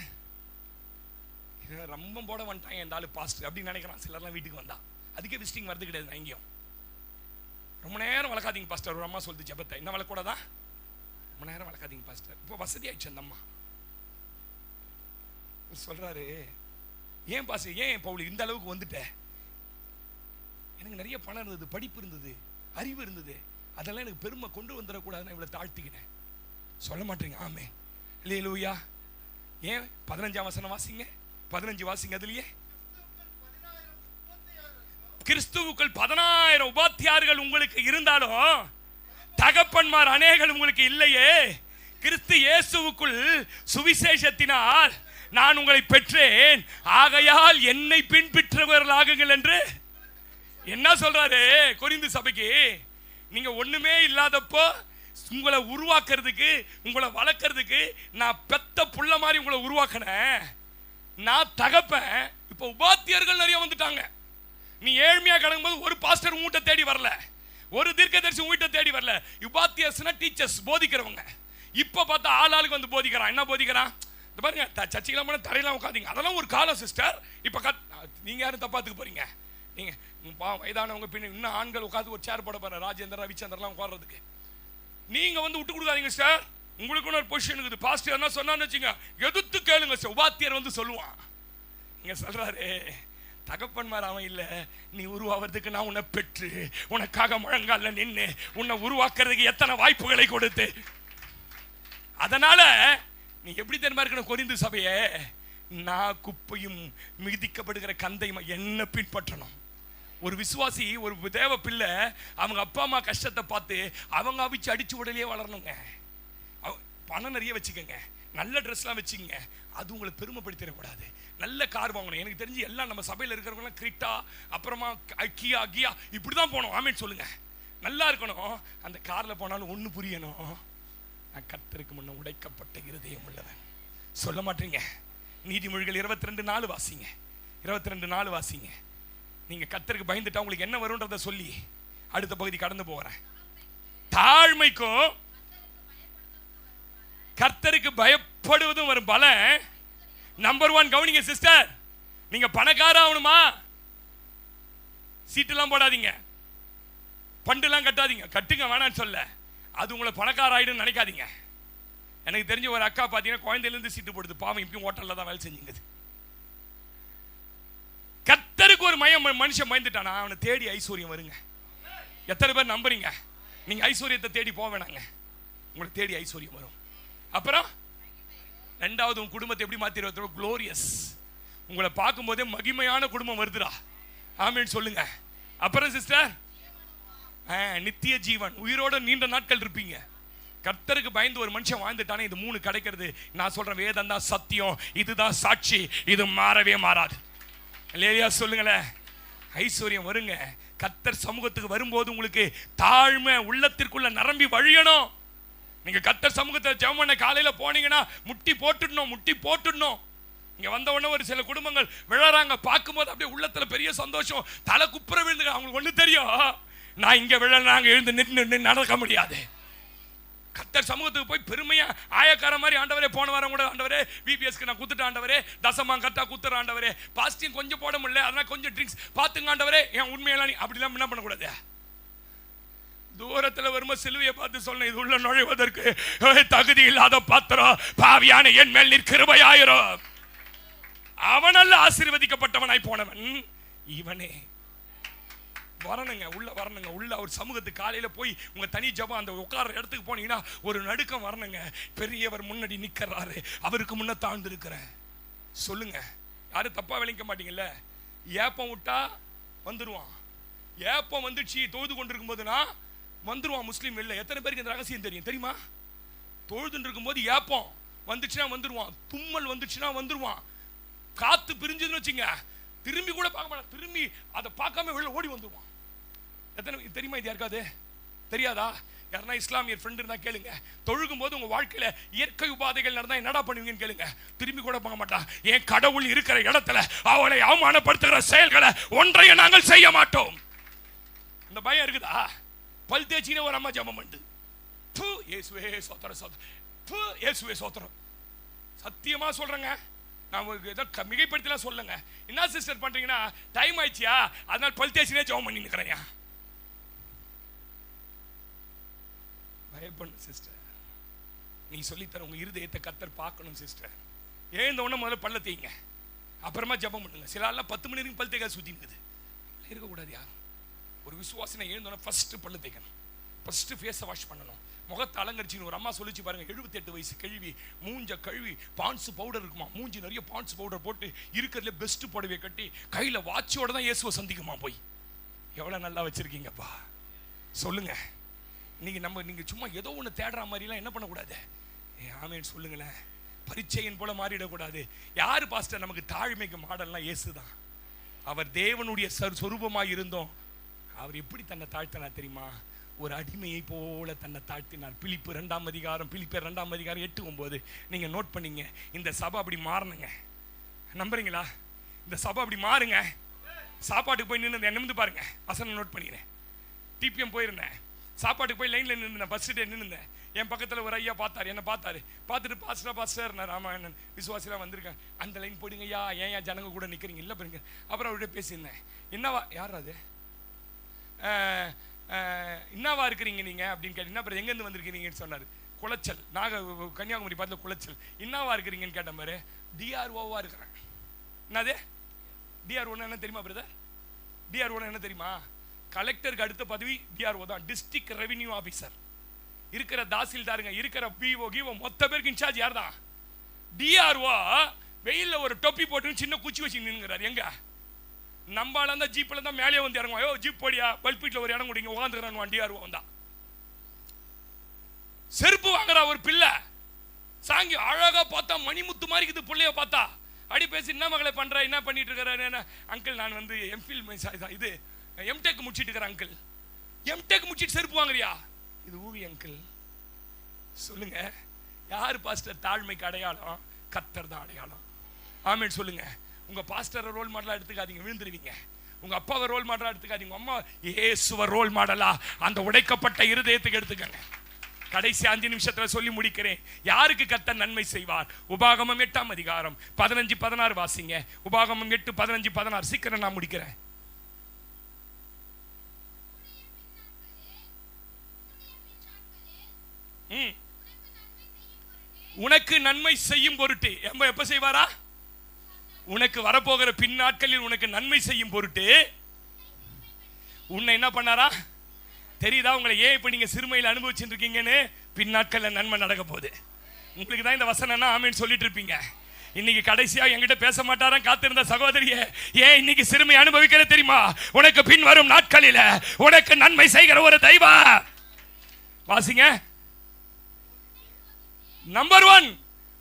ரொம்ப போட வந்துட்டாங்க இந்த ஆளு பாஸ்டர் அப்படின்னு நினைக்கிறான் சிலர்லாம். வீட்டுக்கு வந்தா அதுக்கே விசிட்டிங் வரது கிடையாது. நான் எங்கேயும் ரொம்ப நேரம் வளர்க்காதீங்க பாஸ்டர். ஒரு அம்மா சொல்லுது ஜபத்தை, என்ன வளர்க்கூடாதான்? ரொம்ப நேரம் வளர்க்காதீங்க பாஸ்டர். இப்போ வசதி ஆயிடுச்சு அந்த அம்மா. சொல்றாரு, ஏன் பாஸ்டர், ஏன் பவுல் இந்த அளவுக்கு வந்துட்ட? எனக்கு நிறைய பணம் இருந்தது, படிப்பு இருந்தது, அறிவு இருந்தது, அதெல்லாம் எனக்கு பெருமை கொண்டு வந்துடக்கூடாதுன்னு இவ்வளவு தாழ்த்திக்கினேன். சொல்ல மாட்டீங்க? ஆமே. அல்லேலூயா. ஏன் 15ஆம் வசனம் வாசிங்க, 15 வாசிங்க. அதுலயே கிறிஸ்துவுக்குள் 10,000 உபாத்தியார்கள் உங்களுக்கு இருந்தாலும் தகப்பன்மார் அநேகர் உங்களுக்கு இல்லையே. கிறிஸ்து இயேசுவுக்குள் சுவிசேஷத்தினால் நான் உங்களை பெற்றேன், ஆகையால் என்னை பின்பற்றுபவர்களாகுங்கள் என்று என்ன சொல்றாரு கொரிந்து சபைக்கு? நீங்க ஒண்ணுமே இல்லாதப்போ உங்களை உருவாக்குறதுக்கு, உங்களை வளர்க்கறதுக்கு நான் பெத்த புள்ள மாதிரி உங்களை உருவாக்கினேன். நான் தகப்பேன். இப்போ உபாத்தியர்கள் நிறைய வந்துட்டாங்க. நீ ஏழ்மையா கிடக்கும்போது ஒரு பாஸ்டர் உங்ககிட்ட தேடி வரல, ஒரு தீர்க்கதரிசி உங்ககிட்ட தேடி வரல. உபாத்தியர்ஸ்னா டீச்சர்ஸ், போதிக்கிறவங்க. இப்போ பார்த்தா ஆளுக்கு வந்து போதிக்கிறான். என்ன போதிக்கிறான்? இந்த பாருங்க, சர்ச்சைக்கெல்லாம் போனால் தரையெல்லாம் உட்காந்தீங்க, அதெல்லாம் ஒரு காலம் சிஸ்டர். இப்போ நீங்கள் யாரும் தப்பாத்துக்கு போறீங்க? நீங்கள் வயதானவங்க பின்ன இன்னும் ஆண்கள் உட்காந்து ஒரு சேர் போட போற, ராஜேந்திரன் ரவிச்சந்திரன்லாம் உட்கார்றதுக்கு. நீங்கள் வந்து விட்டு கொடுக்காதீங்க சார். உங்களுக்கு ஒரு பொசிஷன் இருக்குது. பாஸ்டர் என்ன சொன்னான்னு வச்சுங்க, எதிர்த்து கேளுங்க சார். உபாத்தியர் வந்து சொல்லுவான். நீங்க சொல்றாரு, தகப்பன்மார் அவன் இல்லை, நீ உருவாவதுக்கு நான் உன்னை பெற்று உனக்காக முழங்கால நின்று உன்னை உருவாக்குறதுக்கு எத்தனை வாய்ப்புகளை கொடுத்து. அதனால நீ எப்படி தெரியுமா இருக்கணும்? கொரிந்து சபையே, நான் குப்பையும் மிதிக்கப்படுகிற கந்தையும் என்ன பின்பற்றணும். ஒரு விசுவாசி, ஒரு தேவ பிள்ளை, அவங்க அப்பா அம்மா கஷ்டத்தை பார்த்து அவங்க அவிச்சு அடிச்சு உடலையே வளரணுங்க. பணம் நிறைய வச்சுக்கோங்க, நல்ல ட்ரெஸ்லாம் வச்சுக்கோங்க, அது உங்களை பெருமைப்படுத்திடக்கூடாது. நல்ல கார் வாங்கணும். எனக்கு தெரிஞ்சு எல்லாம் நம்ம சபையில் இருக்கிறவங்களாம் கிரிட்டா, அப்புறமா கியா கியா இப்படி தான் போகணும். ஆமேன்னு சொல்லுங்க. நல்லா இருக்கணும். அந்த காரில் போனாலும் ஒன்று புரியணும், நான் கர்த்தருக்கு முன்ன உடைக்கப்பட்ட இருதயம் உள்ளவன். சொல்ல மாட்டீங்க? நீதிமொழிகள் 22:4 வாசிங்க. 22:4 வாசிங்க. நீங்க கர்த்தருக்கு பயந்துட்டா உங்களுக்கு என்ன வரும்ன்றத சொல்லி அடுத்த பகுதி கடந்து போகிறேன். தாழ்மைக்கும் கர்த்தருக்கு பயப்படுவதும் வரும் பலன். நம்பர் 1 கவனிங்க சிஸ்டர். நீங்க பணக்கார ஆகணுமா? சீட்டெல்லாம் போடாதீங்க, பண்டுலாம் கட்டாதீங்க. கட்டுங்க, வேணான்னு சொல்ல. அது உங்களை பணக்கார ஆயிடும் நினைக்காதீங்க. எனக்கு தெரிஞ்ச ஒரு அக்கா பார்த்தீங்கன்னா குழந்தையிலேருந்து சீட்டு போடுது. பாவம், இப்பயும் ஹோட்டலில் தான் வேலை செஞ்சுங்க. கர்த்தருக்கு ஒரு மனுஷன் பயந்துட்டானா அவனை தேடி ஐஸ்வர்யம் வருங்க. எத்தனை பேர் நம்புறீங்க? நீங்க ஐஸ்வர்யத்தை தேடி போக வேணாங்க, உங்களை தேடி ஐஸ்வர்யம் வரும். அப்புறம் ரெண்டாவது, உங்க குடும்பத்தை எப்படி மாத்திர குளோரியஸ். உங்களை பார்க்கும் போதே மகிமையான குடும்பம் வருதுடா. ஆமேன்னு சொல்லுங்க. அப்புறம் சிஸ்டர், நித்திய ஜீவன், உயிரோட நீண்ட நாட்கள் இருப்பீங்க. கர்த்தருக்கு பயந்து ஒரு மனுஷன் வாழ்ந்துட்டானே, இது 3 கிடைக்கிறது. நான் சொல்றேன், வேதம் தான் சத்தியம், இதுதான் சாட்சி, இது மாறவே மாறாது. இல்லையா? சொல்லுங்களேன். ஐஸ்வர்யம் வருங்க. கர்த்தர் சமூகத்துக்கு வரும்போது உங்களுக்கு தாழ்மை உள்ளத்திற்குள்ள நிரம்பி வழியணும். நீங்க கர்த்தர் சமூகத்தை ஜெபம் பண்ண காலையில போனீங்கன்னா முட்டி போட்டுடணும். இங்க வந்த உடனே ஒரு சில குடும்பங்கள் விழறாங்க, பார்க்கும்போது அப்படியே உள்ளத்துல பெரிய சந்தோஷம், தலை குப்புற விழுந்துங்க. அவங்களுக்கு ஒண்ணு தெரியும், நான் இங்க விழனாங்க எழுந்து நின்று நடக்க முடியாது. கர்த்தர் சமூகத்துக்கு போய் பெருமையா ஆயக்கார மாதிரி, ஆண்டவரே போன வாரம் கூட ஆண்டவரே விபிஎஸ்க்கு நான் குத்துட்டேன் ஆண்டவரே, தசமாம் கரெக்டா குத்துற ஆண்டவரே, பாஸ்டிங் கொஞ்சம் போட முடியல அதனால கொஞ்சம் ட்ரிங்க்ஸ் பார்த்துங்க ஆண்டவரே, என் உண்மையெல்லாம் அப்படிலாம் என்ன பண்ணக்கூடாது. தூரத்தில் வரும்போது சிலுவையை பார்த்து சொன்ன, இது உள்ள நுழைவதற்கு தகுதி இல்லாத பாத்திரம், பாவியான என் மேல் நீர் கிருபையாயிரும். அவனல்ல ஆசீர்வதிக்கப்பட்டவனாய் போனவன் இவனே. வரணுங்க, உள்ள வரணுங்க. உள்ள ஒரு சமூகத்துக்கு காலையில போய் உங்க தனி ஜபம் அந்த உட்கார இடத்துக்கு போனீங்கன்னா ஒரு நடுக்கம் வரணுங்க. பெரியவர் முன்னாடி நிக்கிறாரு, அவருக்கு முன்ன தாழ்ந்து இருக்கிறேன். சொல்லுங்க, யாரும் தப்பா விளங்க மாட்டீங்கல்ல. ஏப்பம் விட்டா வந்துருவான். ஏப்பம் வந்துச்சு தொழுது கொண்டிருக்கும் போதுனா வந்துருவான். முஸ்லீம் இல்லை. எத்தனை பேருக்கு இந்த ரகசியம் தெரியும் தெரியுமா? தொழுது இருக்கும் போது ஏப்பம் வந்துச்சுன்னா வந்துருவான். தும்மல் வந்துச்சுன்னா வந்துருவான். காத்து பிரிஞ்சுன்னு வச்சுங்க, திரும்பி கூட பார்க்க மாட்டான். திரும்பி அதை பார்க்காம வெளில ஓடி வந்துருவான். எத்தனை தெரியுமா? இது யாருக்காது தெரியாதா? யாருன்னா இஸ்லாமியர் ஃப்ரெண்ட் இருந்தா கேளுங்க. தொழுகும் போது உங்க வாழ்க்கையில இயற்கை உபாதைகள் நடந்தா என்னடா பண்ணுவீங்கன்னு கேளுங்க. திரும்பி கூட பார்க்க மாட்டான். என் கடவுள் இருக்கிற இடத்துல அவளை அவமானப்படுத்துகிற செயல்களை ஒன்றைய நாங்கள் செய்ய மாட்டோம். இந்த பயம் இருக்குதா? பல் தேய்ச்சினே ஒரு அம்மா ஜெபம் பண்ணு, இயேசுவே சோத்திரம், இயேசுவே சோத்திரம். சத்தியமா சொல்றேங்க, நான் ஏதோ மிகைப்படுத்தலாம் சொல்லுங்க. என்ன சிஸ்டர் பண்றீங்கன்னா, டைம் ஆயிடுச்சியா அதனால பல் தேய்ச்சினே ஜெபம் பண்ணி நிற்கிறேன். பயப்படணும் சிஸ்டர். நீ சொல்லித்தர உங்க இருதயத்தை கர்த்தர் பார்க்கணும் சிஸ்டர். எழுந்த உடனே முதல்ல பல்ல தேய்ங்க, அப்புறமா ஜெபம் பண்ணுங்க. சில ஆள்லாம் 10 மணி வரைக்கும் பல் தேய்க்க சுத்தி இருக்குது. இருக்கக்கூடாது. யாரும் ஒரு விசுவாசினை எழுந்தோட ஃபர்ஸ்ட் பல்லு தேய்க்கணும், ஃபர்ஸ்ட் ஃபேஸை வாஷ் பண்ணணும், முகத்தை அலங்கரிச்சு. ஒரு அம்மா சொல்லிச்சு பாருங்க, 78 வயசு கழுவி மூஞ்ச கழுவி பான்ஸ் பவுடர் இருக்குமா, மூஞ்சி நிறைய பான்ஸ் பவுடர் போட்டு இருக்கிறதுல பெஸ்ட் புடவை கட்டி கையில வாட்சோட தான் இயேசுவை சந்திக்குமா. போய் எவ்வளவு நல்லா வச்சிருக்கீங்கப்பா. சொல்லுங்க. நீங்க சும்மா ஏதோ ஒன்று தேடுற மாதிரிலாம் என்ன பண்ணக்கூடாது. ஆமேன்னு சொல்லுங்களேன். பரிச்சையின் போல மாறிடக்கூடாது. யாரு பாஸ்டர் நமக்கு தாழ்மைக்கு மாடல்லாம்? இயேசு தான். அவர் தேவனுடைய சொரூபமாய் இருந்தோம். அவர் எப்படி தன்னை தாழ்த்தினா தெரியுமா? ஒரு அடிமையை போல தன்னை தாழ்த்தினார். பிலிப்பு 2 அதிகாரம் 8-9 நீங்க நோட் பண்ணீங்க. இந்த சபை அப்படி மாறணுங்க. நம்புறீங்களா? இந்த சபை அப்படி மாறுங்க. சாப்பாட்டுக்கு போய் நின்று பாருங்க. வசனம் நோட் பண்ணிக்கிறேன். டிபிஎம் போயிருந்தேன். சாப்பாட்டுக்கு போய் லைன்ல நின்று ஃபர்ஸ்ட் டே நின்றுந்தேன். என் பக்கத்தில் ஒரு ஐயா பார்த்தாரு. என்ன பார்த்துட்டு பாஸ்டர் நான் ராமாயணன் விசுவாசிலாம் வந்திருக்கேன். அந்த லைன் போடுங்க ஐயா, ஏன் ஜனங்க கூட நிற்கிறீங்க? இல்லை பாருங்க. அப்புறம் அவர்கிட்ட பேசியிருந்தேன். என்னவா யார் அது என்னவா இருக்கிறீங்க நீங்க அப்படின்னு கேட்டீங்கன்னா, அப்புறம் எங்கேருந்து வந்திருக்கிறீங்கன்னு சொன்னார். குளச்சல், கன்னியாகுமரி பார்த்து குளச்சல். என்னவா இருக்கிறீங்கன்னு கேட்ட மாதிரி டிஆர்ஓவா இருக்கிறேன். என்னது டிஆர்ஓன்னு என்ன தெரியுமா பிரதர்? டிஆர்ஓன்னு என்ன தெரியுமா? கலெக்டருக்கு அடுத்த பதவி டிஆர்ஓ தான், டிஸ்ட்ரிக்ட் ரெவென்யூ ஆபீசர். இருக்கிற தாசில்தாருங்க, இருக்கிற பிஓ கிஓ மொத்த பேருக்கு இன்சார்ஜ் யார் தான்? டிஆர்ஓ. வெயில்ல ஒரு டொப்பி போட்டு சின்ன குச்சி வச்சு நின்னுங்கிறார். எங்க நம்பால இருந்தா ஜீப்ல தான் மேலே வந்து இறங்குவான். ஐயோ ஜீப் போடியா, பல்பீட்ல ஒரு இடம் கொடுங்க உட்காந்துக்கிறான். டிஆர்ஓ வந்தா செருப்பு வாங்குறா ஒரு பிள்ளை. சாங்கி அழகா பார்த்தா மணிமுத்து மாதிரி இருக்குது. பிள்ளைய பார்த்தா அடி பேசி, என்ன மகளை பண்ற, என்ன பண்ணிட்டு இருக்கிற? அங்கிள் நான் வந்து எம்ஃபில் இது எம்டெக் முடிச்சிட்டு இருக்கிறேன் அங்கிள். எம்டெக் முடிச்சிட்டு செருப்பு வாங்குறியா? இது ஊவி அங்கிள். சொல்லுங்க, யார் பாஸ்டர் தாழ்மைக்கு அடையாளம்? கர்த்தர் தான் அடையாளம். ஆமென் சொல்லுங்க. உங்க பாஸ்டரை ரோல் மாடலா எடுத்துக்காதீங்க, விழுந்துருவீங்க. உங்க அப்பாவை ரோல் மாடலா எடுத்துக்காதீங்க. அம்மா இயேசுவை ரோல் மாடலா அந்த உடைக்கப்பட்ட இருதயத்துக்கு எடுத்துக்கங்க. கடைசி 5 நிமிஷத்துல சொல்லி முடிக்கிறேன். யாருக்கு கர்த்தர் நன்மை செய்வார்? உபாகமம் 8 அதிகாரம் 15-16 வாசிங்க. உபாகமம் 8-15-16 சீக்கிரம் நான் முடிக்கிறேன். உனக்கு நன்மை செய்யும் பொருட்டு எப்ப செய்வாரா? உனக்கு வரப்போகிற பின் நாட்களில் உனக்கு நன்மை செய்யும் பொருட்டு உன்னை என்ன பண்ணாரா தெரியுதா? உங்களை ஏன் இப்ப நீங்க சிறுமையில் அனுபவிச்சுட்டு இருக்கீங்கன்னு பின் நாட்கள்ல நன்மை நடக்க போகுது. உங்களுக்கு தான் இந்த வசனம்னா ஆமேன்னு சொல்லிட்டு இருப்பீங்க. இன்னைக்கு கடைசியா என்கிட்ட பேச மாட்டாரா காத்திருந்த சகோதரியே, ஏன் இன்னைக்கு சிறுமை அனுபவிக்கிற தெரியுமா? உனக்கு பின் வரும் நாட்களில உனக்கு நன்மை செய்கிற ஒரு தெய்வம். வாசிங்க. நம்பர் 1,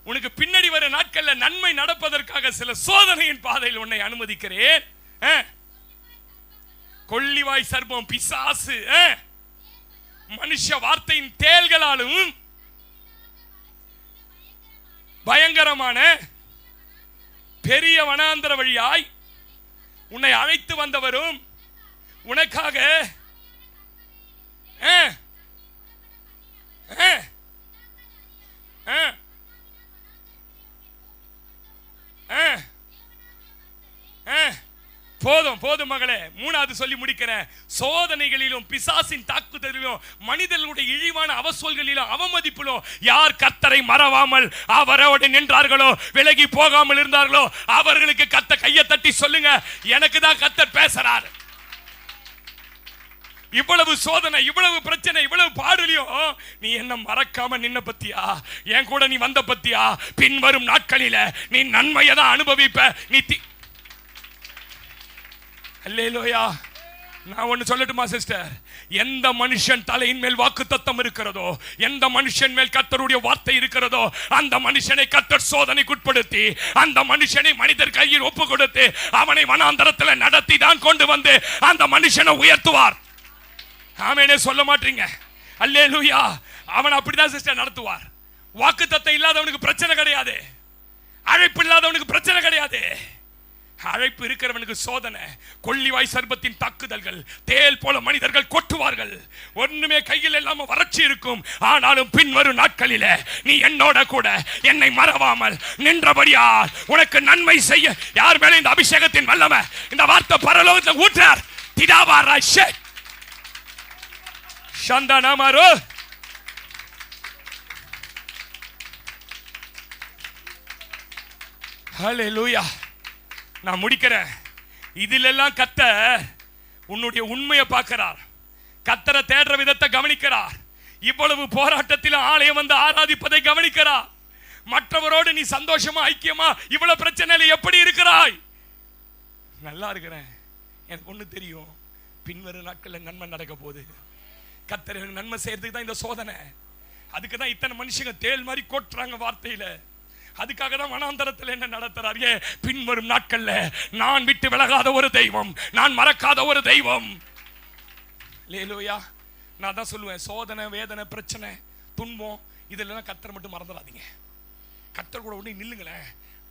உனக்கு பின்னாடி வர நாட்கள்ல நன்மை நடப்பதற்காக சில சோதனையின் பாதையில் உன்னை அனுமதிக்கிறேன். கொள்ளிவாய் சர்ப்பம், பிசாசு, மனுஷ வார்த்தையின் தேள்களாலும் பயங்கரமான பெரிய வனாந்தர வழியாய் உன்னை அழைத்து வந்தவரும் உனக்காக போதும் மகளே. 3வது சொல்லி முடிக்கிறேன். சோதனைகளிலும் பிசாசின் தாக்குதலிலும் மனிதர்களுடைய இழிவான அவசொல்களிலும் அவமதிப்பிலும் யார் கர்த்தரை மறவாமல் அவரோடு நின்றார்களோ, விலகி போகாமல் இருந்தார்களோ, அவர்களுக்கு கர்த்தர் கையை தட்டி சொல்லுங்க, எனக்கு தான் கர்த்தர் பேசுறார். இவ்வளவு சோதனை, இவ்வளவு பிரச்சனை, இவ்வளவு பாடுலையும் நீ என்ன மறக்காம நின்ன பத்தியா? என் கூட நீ வந்த பத்தியா? பின் வரும் நாட்களில நீ நன்மையை தான் அனுபவிப்ப. நீ அல்லேலூயா. நான் ஒன்னு சொல்லட்டுமா சிஸ்டர்? எந்த மனுஷன் தலையின் மேல் வாக்குத்தத்தம் இருக்கிறதோ, எந்த மனுஷன் மேல் கர்த்தருடைய வார்த்தை இருக்கிறதோ, அந்த மனுஷனை கர்த்தர் சோதனைக்குட்படுத்தி அந்த மனுஷனை மனிதர் கையில் ஒப்பு கொடுத்து அவனை வனாந்தரத்தில் நடத்தி தான் கொண்டு வந்து அந்த மனுஷனை உயர்த்துவார். ஆமெனே சொல்ல மாட்டீங்க? அல்லேலூயா. அவன் அப்படிதான் சிஸ்டர் நடத்துவார். வாக்குத்தத்தம் இல்லாதவனுக்கு பிரச்சனை கிடையாது, அழைப்பு இல்லாதவனுக்கு பிரச்சனை கிடையாது. அழைப்பு இருக்கிறவனுக்கு சோதனை, கொள்ளிவாய் சர்ப்பத்தின் தாக்குதல்கள், தேல் போல மனிதர்கள் கொட்டுவார்கள். ஒண்ணுமே கையில் இல்லாம வறட்சி இருக்கும். ஆனாலும் பின்வரும் நாட்களில நீ என்னோட கூட என்னை மறவாமல் நின்றபடியால் உனக்கு நன்மை செய்ய. யார் மேல இந்த அபிஷேகத்தின் வல்லமை, இந்த வார்த்தை பரலோகத்தில் ஊற்றார். திடாவாரா சந்தானாமாரோ. ஹல்லேலூயா. நான் முடிக்கிறேன். இதிலெல்லாம் கர்த்தர் உன்னுடைய உண்மையை பார்க்கிறார். கர்த்தரை தேடுற விதத்தை கவனிக்கிறார். இவ்வளவு போராட்டத்தில் ஆலயம் வந்து ஆராதிப்பதை கவனிக்கிறார். மற்றவரோடு நீ சந்தோஷமா ஐக்கியமா இவ்வளவு பிரச்சனையில எப்படி இருக்கிறாய்? நல்லா இருக்கிறேன். எனக்கு ஒண்ணு தெரியும், பின்வரும் நாட்கள்ல நன்மை நடக்க போகுது. கர்த்தர் நன்மை செய்யறதுக்கு தான் இந்த சோதனை. அதுக்கு தான் இத்தனை மனுஷங்க தேல் மாதிரி கொட்டுறாங்க வார்த்தையில. அதுக்காக தான் வனாந்தரத்தில் என்ன நடத்துறார்? பின்வரும் நாட்கள்ல நான் விட்டு விலகாத ஒரு தெய்வம், நான் மறக்காத ஒரு தெய்வம். அல்லேலூயா. நான் தான் சொல்லுவேன், சோதனை, வேதனை, பிரச்சனை, துன்பம் இதெல்லாம் கர்த்தரை மட்டும் மறந்துடாதீங்க. கர்த்தர் கூட உடனே நில்லுங்களேன்,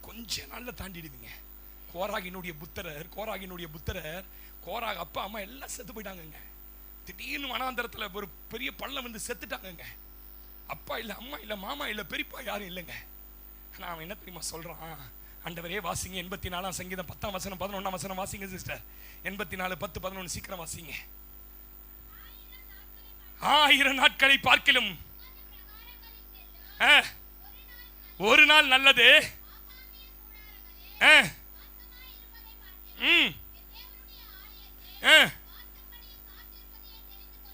கொஞ்ச நாள்ல தாண்டிடுவீங்க. கோராகினுடைய புத்திரர் கோராக அப்பா அம்மா எல்லாம் செத்து போயிட்டாங்க. திடீர்னு வனாந்தரத்துல ஒரு பெரிய பள்ளம் வந்து செத்துட்டாங்க. அப்பா இல்ல, அம்மா இல்ல, மாமா இல்ல, பெரியப்பா யாரும் இல்லைங்க. நான் அவன் என்ன தெரியுமா சொல்றான்? ஆண்டவரே வாசிங்க 84 சங்கீதம் 10 வசனம் 11 வசனம் வாசிங்க சிஸ்டர். 84 10 11 சீக்கிரம் வாசிங்க. 1000 நாட்களை பார்க்கிலும் ஒரு நாள் நல்லது.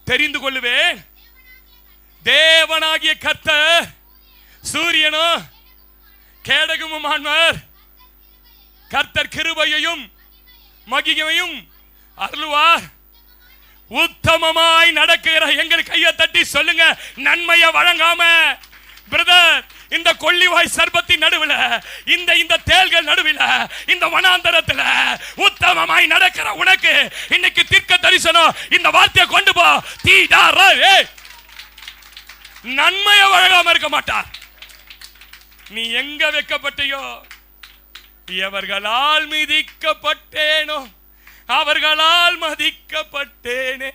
தெரிந்து கொள்ளுவேன், தேவனாகிய கர்த்தர் சூரியனோ கேடகமுமானவர், கர்த்தர் கிருபையையும் மகிமையும் அருளுவார். உத்தமமாய் நடக்கிற எங்கள் கையை தட்டி சொல்லுங்க, நன்மையை வழங்காம பிரதர், இந்த கொள்ளிவாய் சர்பத்தின் நடுவில், இந்த தேள்கள் நடுவில், இந்த வனாந்தரத்தில் உத்தமமாய் நடக்கிற உனக்கு இன்னைக்கு தீர்க்க தரிசனம் இந்த வார்த்தையை கொண்டு போ. நன்மையை வழங்காம இருக்க மாட்டார். நீ எங்க வைக்கப்பட்டியோ, எவர்களால் மிதிக்கப்பட்டேனோ அவர்களால் மதிக்கப்பட்டேனே,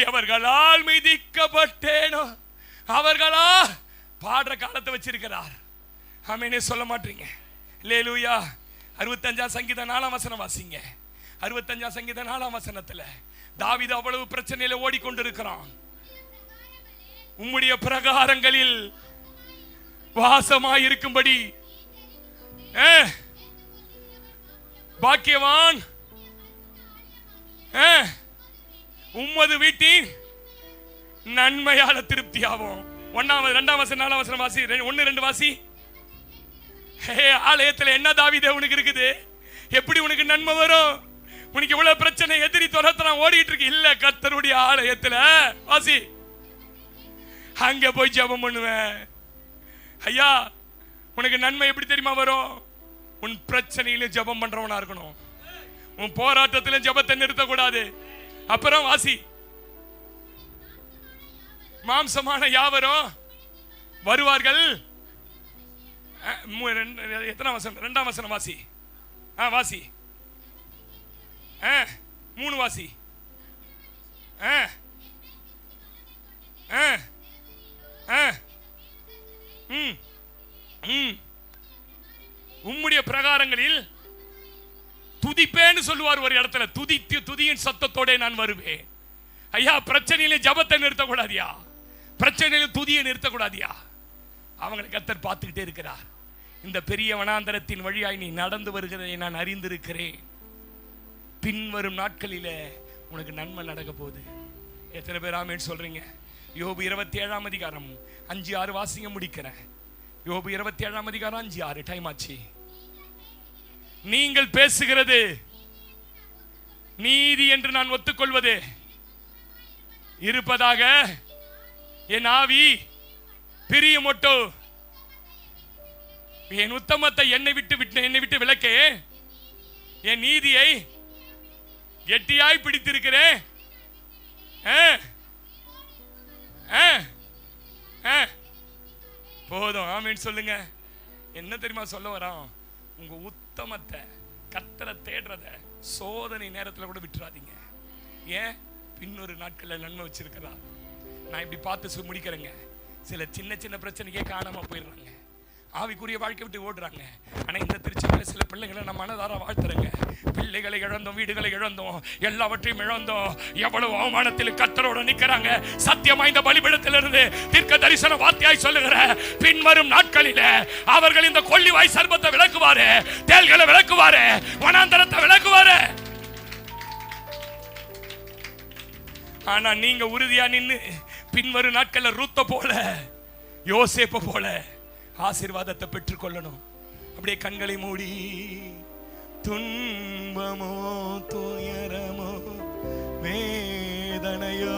எவர்களால் மிதிக்கப்பட்டேனோ அவர்களா பாடுற காலத்தை வச்சிருக்கிறார். ஆமெனே சொல்ல மாட்டீங்க. அல்லேலூயா. 65 சங்கீதம் 4 வசனம் வாசிங்க. 65 சங்கீதம் 4 வசனத்துல தாவீது அவ்வளவு பிரச்சனையில ஓடிக்கொண்டிருக்கிறான். உம்முடைய பிரகாரங்களில் வாசமாயிருக்கும்படி பாக்கியவான் உம்மது வீட்டின் நன்மையால திருப்தியாகும். 1 2 வசனம் 4 வசனம் வாசி. 1 2 வாசி. ஆலயத்தில் என்ன தாவீதே உனக்கு இருக்குது? எப்படி உனக்கு நன்மை வரும்? உனக்கு இவ்வளவு பிரச்சனை, எதிரி துரத்துறான், ஓடிட்டு இருக்கு. இல்ல, கர்த்தருடைய ஆலயத்துல வாசி. அங்க போய் ஜெபம் பண்ணுவேன். ஐயா, உனக்கு நன்மை எப்படி தெரியுமா வரும்? உன் பிரச்சனையில ஜெபம் பண்றவனா இருக்கணும். உன் போராட்டத்தில ஜெபத்தை நிறுத்தக்கூடாது. அப்புறம் வாசி. மாம்சமான யாவரும் வருவார்கள். எத்தனை வசனம்? 2 வசனம் வாசி. வாசி. 3 வாசி. உம்முடைய பிரகாரங்களில் துதிப்பேன்னு சொல்லுவார் ஒரு இடத்துல. துதியின் சத்தத்தோட நான் வருவேன். ஐயா, பிரச்சனையில ஜபத்தை நிறுத்தக்கூடாதியா, பிரச்சனையில துதியை நிறுத்தக்கூடாதியா. அவங்களை கர்த்தர் பார்த்துக்கிட்டே இருக்கிறார். இந்த பெரிய வனாந்தரத்தின் வழியாய் நீ நடந்து வருகிறதை நான் அறிந்திருக்கிறேன். பின்வரும் நாட்களில உனக்கு நன்மை நடக்க போகுது. எத்தனை பேர் ஆமென் சொல்றீங்க? யோபு 27 அதிகாரம் 5 6 வாசிங்க, முடிக்கிறேன். யோபு 27 அதிகாரம் 5 6. டைம் ஆச்சு. நீங்கள் பேசுகிறது நீதி என்று நான் ஒத்துக்கொள்வது இருப்பதாக என் ஆவி பிரியமொட்டோ. என் உத்தமத்தை என்னை விட்டு விலக்கே, என் நீதியை கெட்டியாய் பிடித்திருக்கிறேன். போதும். ஆமென் சொல்லுங்க. என்ன தெரியுமா சொல்ல வரோம்? உங்க உத்தமத்தை, கர்த்தரை தேடுறத சோதனை நேரத்தில் கூட விட்டுறாதீங்க. ஏன்? பின்னொரு நாட்களில் நன்மை வச்சிருக்கிறா. நான் இப்படி பார்த்து முடிக்கிறேங்க. சில சின்ன சின்ன பிரச்சனைக்கே காணாம போயிடுறாங்க, ஆவிக்குரிய வாழ்க்கை விட்டு ஓடுறாங்க. ஆனா இந்த திருச்சபையில சில பிள்ளைகளை நம்ம மனதார வாழ்த்துறங்க. பிள்ளைகளை இழந்தோம், வீடுகளை இழந்தோம், எல்லாவற்றையும் இழந்தோம். எவ்வளவு அவமானத்தில் கர்த்தரோட நிக்கிறாங்க. சத்தியமா இந்த பலிபீடத்திலிருந்து தீர்க்க தரிசன வார்த்தையாய் சொல்லுகிற பின்வரும் நாட்களில அவர்கள் இந்த கொள்ளிவாய் சர்பத்தை விளக்குவாரு, தேள்களை விளக்குவாரு, வனாந்தரத்தை விளக்குவாரு. ஆனா நீங்க உறுதியா நின்னு பின்வரும் நாட்கள்ல ரூத்த போல, யோசேப்பு போல ஆசீர்வாதத்தை பெற்றுக் கொள்ளணும். அப்படியே கண்களை மூடி, துன்பமோ துயரமோ வேதனையோ